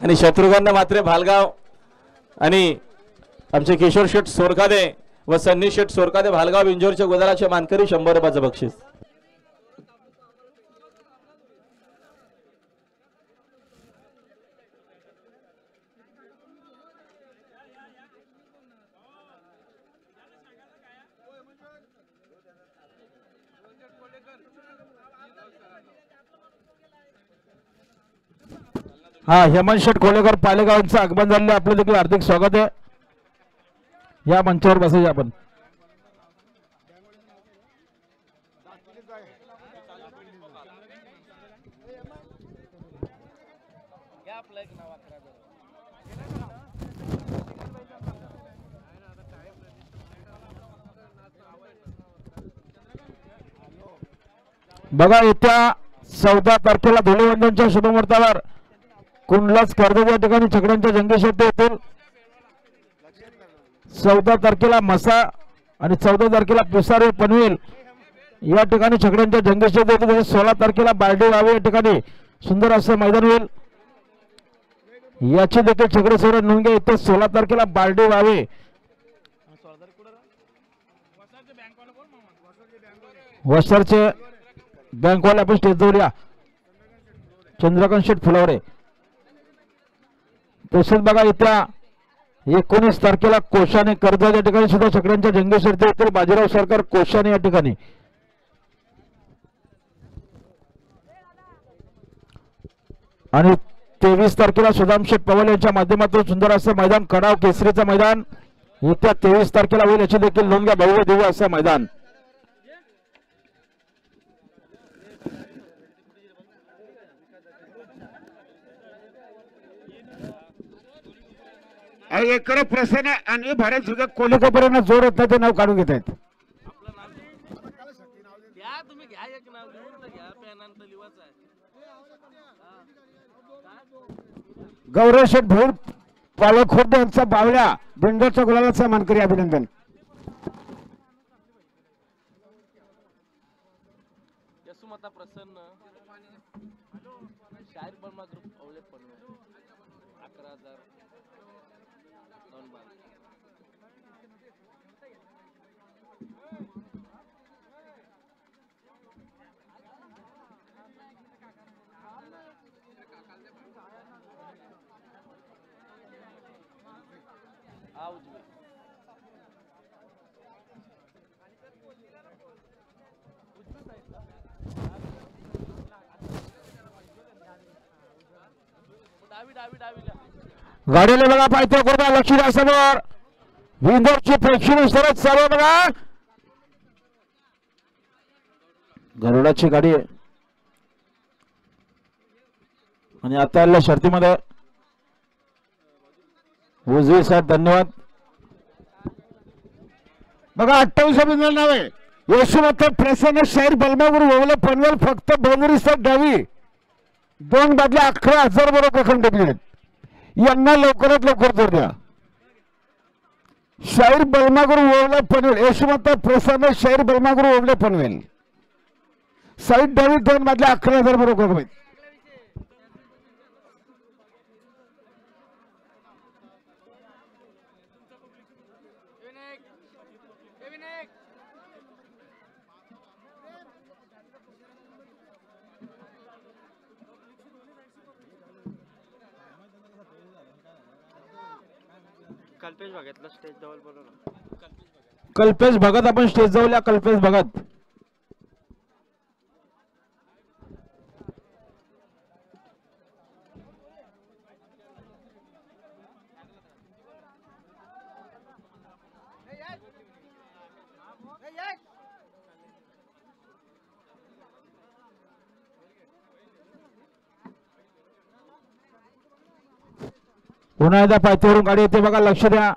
आणि शत्रुघ्न मात्रे भालगाव आणि आमचे किशोर शेठ सोरकादे व सन्नी शेठ सोरकादे भालगाव बिंजोरच्या गुलालाचे मानकरी 100 रुपयाचं बक्षीस हा हेमंत शेठ कोलेकर पालेगावांचं आगमन झालेलं आपलं देखील हार्दिक स्वागत आहे या मंचावर बसायचे आपण बघा येत्या 14 तारखेला धुलीवंदनच्या शुभमुहूर्तावर कुंडला स्पर्धेच्या ठिकाणी छकड्यांच्या जंगी शर्यती होतील. 14 तारखेला मसा आणि 14 तारखेला पिसारे पनवेल या ठिकाणी छकड्यांच्या जंगी शर्यती होतील. 16 तारखेला बार्डी वावे या ठिकाणी सुंदर असं मैदान होईल. याची देखील छकडे सोडा नोंद घ्या. येत्या 16 तारखेला बार्डी वावे वसरचे बँकवाले आपण स्टेज जवळ या. चंद्रकांत शेठ फुलावरे. तसेच बघा येत्या 19 तारखेला कोशाने कर्जत या ठिकाणी सुद्धा छकड्यांच्या जंगी शर्यती होतील. बाजीराव सरकार कोशाने या ठिकाणी. आणि 23 तारखेला सुदाम शेठ पवार यांच्या माध्यमातून सुंदर असं मैदान कडाव केसरीचं मैदान येत्या 23 तारखेला होईल. याची देखील नोंद घ्या. भव्य दिव्य असं मैदान. एकडे प्रसन्न आणि भारत जुगे कोलिकोपर्यंत जोड होत ते नाव काढून घेत आहेत. गौरव शेठ भोर पालक खुर्द यांचा बावळ्या बिंडोच्या गुलालाचा मानकरी अभिनंदन. यशोमता प्रसन्न शाहीर बर्मा ग्रुप अवलेट पनवेल 11,000 दोन बार. गाडीला बघा पाहिजे कोणता लक्ष द्या समोर. विंदोरची प्रेक्षणीय सरत चालू बघा. गरुडाची गाडी आहे आणि आता आलेल्या शर्तीमध्ये उजवी साहेब धन्यवाद. बघा 28 अभिनंदन नाव आहे. यशोमत प्रसन्न शाहीर बलमागुरू ओवले पनवेल फक्त बोंगरी साहेब डावी 2 बादल्या 11,000 बरोबर रक्कम टेकली. यांना लवकरात लवकर जोर द्या. शाहीर बलमागुरू ओवले पनवेल यशोमत प्रसन्न शाहीर बलमागुरू ओवले पनवेल साईड डावी 2 बादल्या 11,000 बरोबर रक्कम. कल्पेश भगतला स्टेज जवळ बोलवलं. कल्पेश भगत आपण स्टेज जवळ या. कल्पेश भगत पुन्हा एकदा पायथ्यावरून गाडी येते बघा. लक्ष द्या.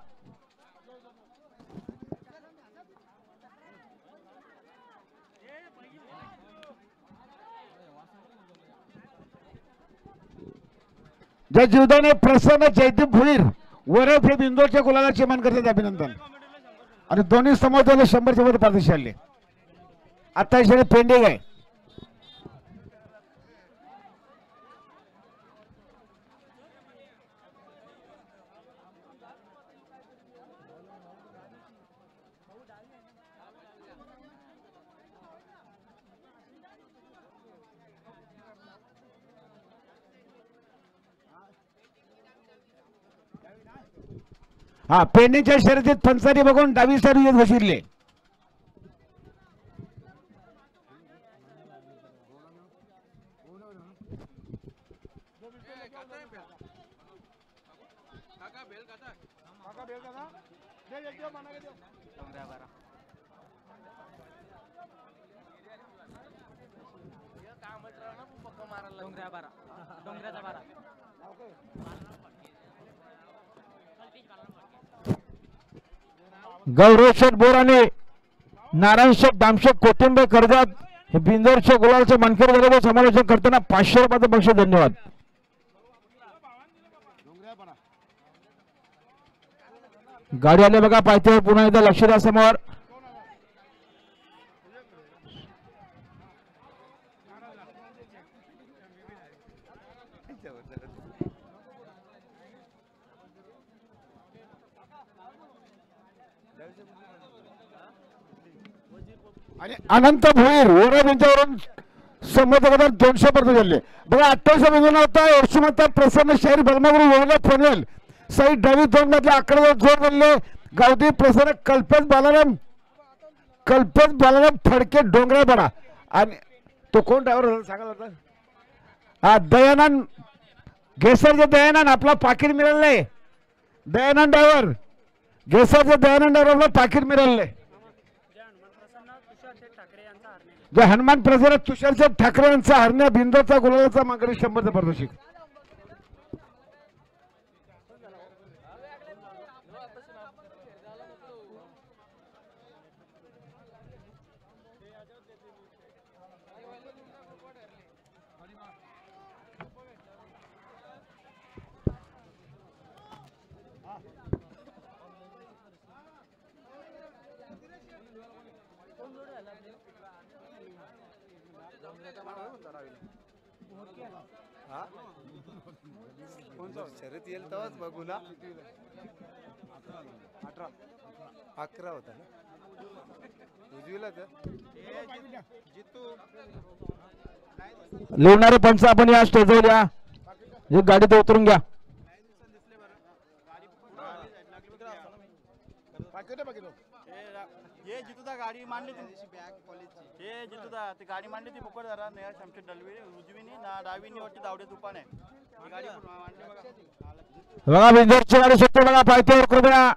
जय जीवदाने प्रसन्न जयदीप भुईर वरफ हे बिंदोरच्या गुलालाची मान करतात अभिनंदन. आणि दोन्ही समोर 100च्या वर पारदर्शी आले. आता पेंडिंग आहे. हा पेंडिंगच्या शर्यतीत पंचारी बघून डावी सारी येत बसले. डोंगऱ्याचा बारा गौरव शेठ बोर आणि नारायण शेठ दामशेठ कोथिंबे कर्जत हे बिंदोरच्या गुलालचे मनकर झाले समालोचन करताना 500 रुपयाचं बक्षीस. धन्यवाद. गाडी आले बघा पायथ्यावर पुन्हा एकदा लक्ष द्या समोर. आणि अनंत भोईर ओरा बिंदूवरून संमतगदार 200 पर्यंत गेले बघा. 28 बिंदू नव्हता यशवंत प्रसन्न शहरी बलमागुरू वळला पनवेल साई डावी 2 मधले 11 जोर बनले. गावठी प्रसन्न कल्पेश बालाराम फडके डोंगरापाडा. आणि तो कोण ड्रायव्हर सांगाल आता? हा दयानंद घेसरचे दयानंद आपला पाकिट मिळालंय. दयानंद ड्रायव्हर घेसरचे दयानंद ड्रायव्हर आपला पाकिट मिळालंय. जो हनुमान प्रसन्न तुषारसाहेब ठाकरे यांचा हरण्या बिंदूचा गुलालाचा मागणी 100चं पारितोषिक. शर्यत येईल तेव्हाच बघू ना. 11 होता ना उजवीला लिवणारे पंच आपण या स्टेजवर या. गाडीत उतरून घ्या. हे जितूदा गाडी मांडली ती हे जितूदा ती गाडी मांडली ती फुकट जरा नेहा शमशेर डलवी उजवीनी ना डावीनी वरती दावडे दुकान आहे. ही गाडी मांडली बघा. बघा बिंदूरची गाडी सुटते बघा पायथ्यावर कृपया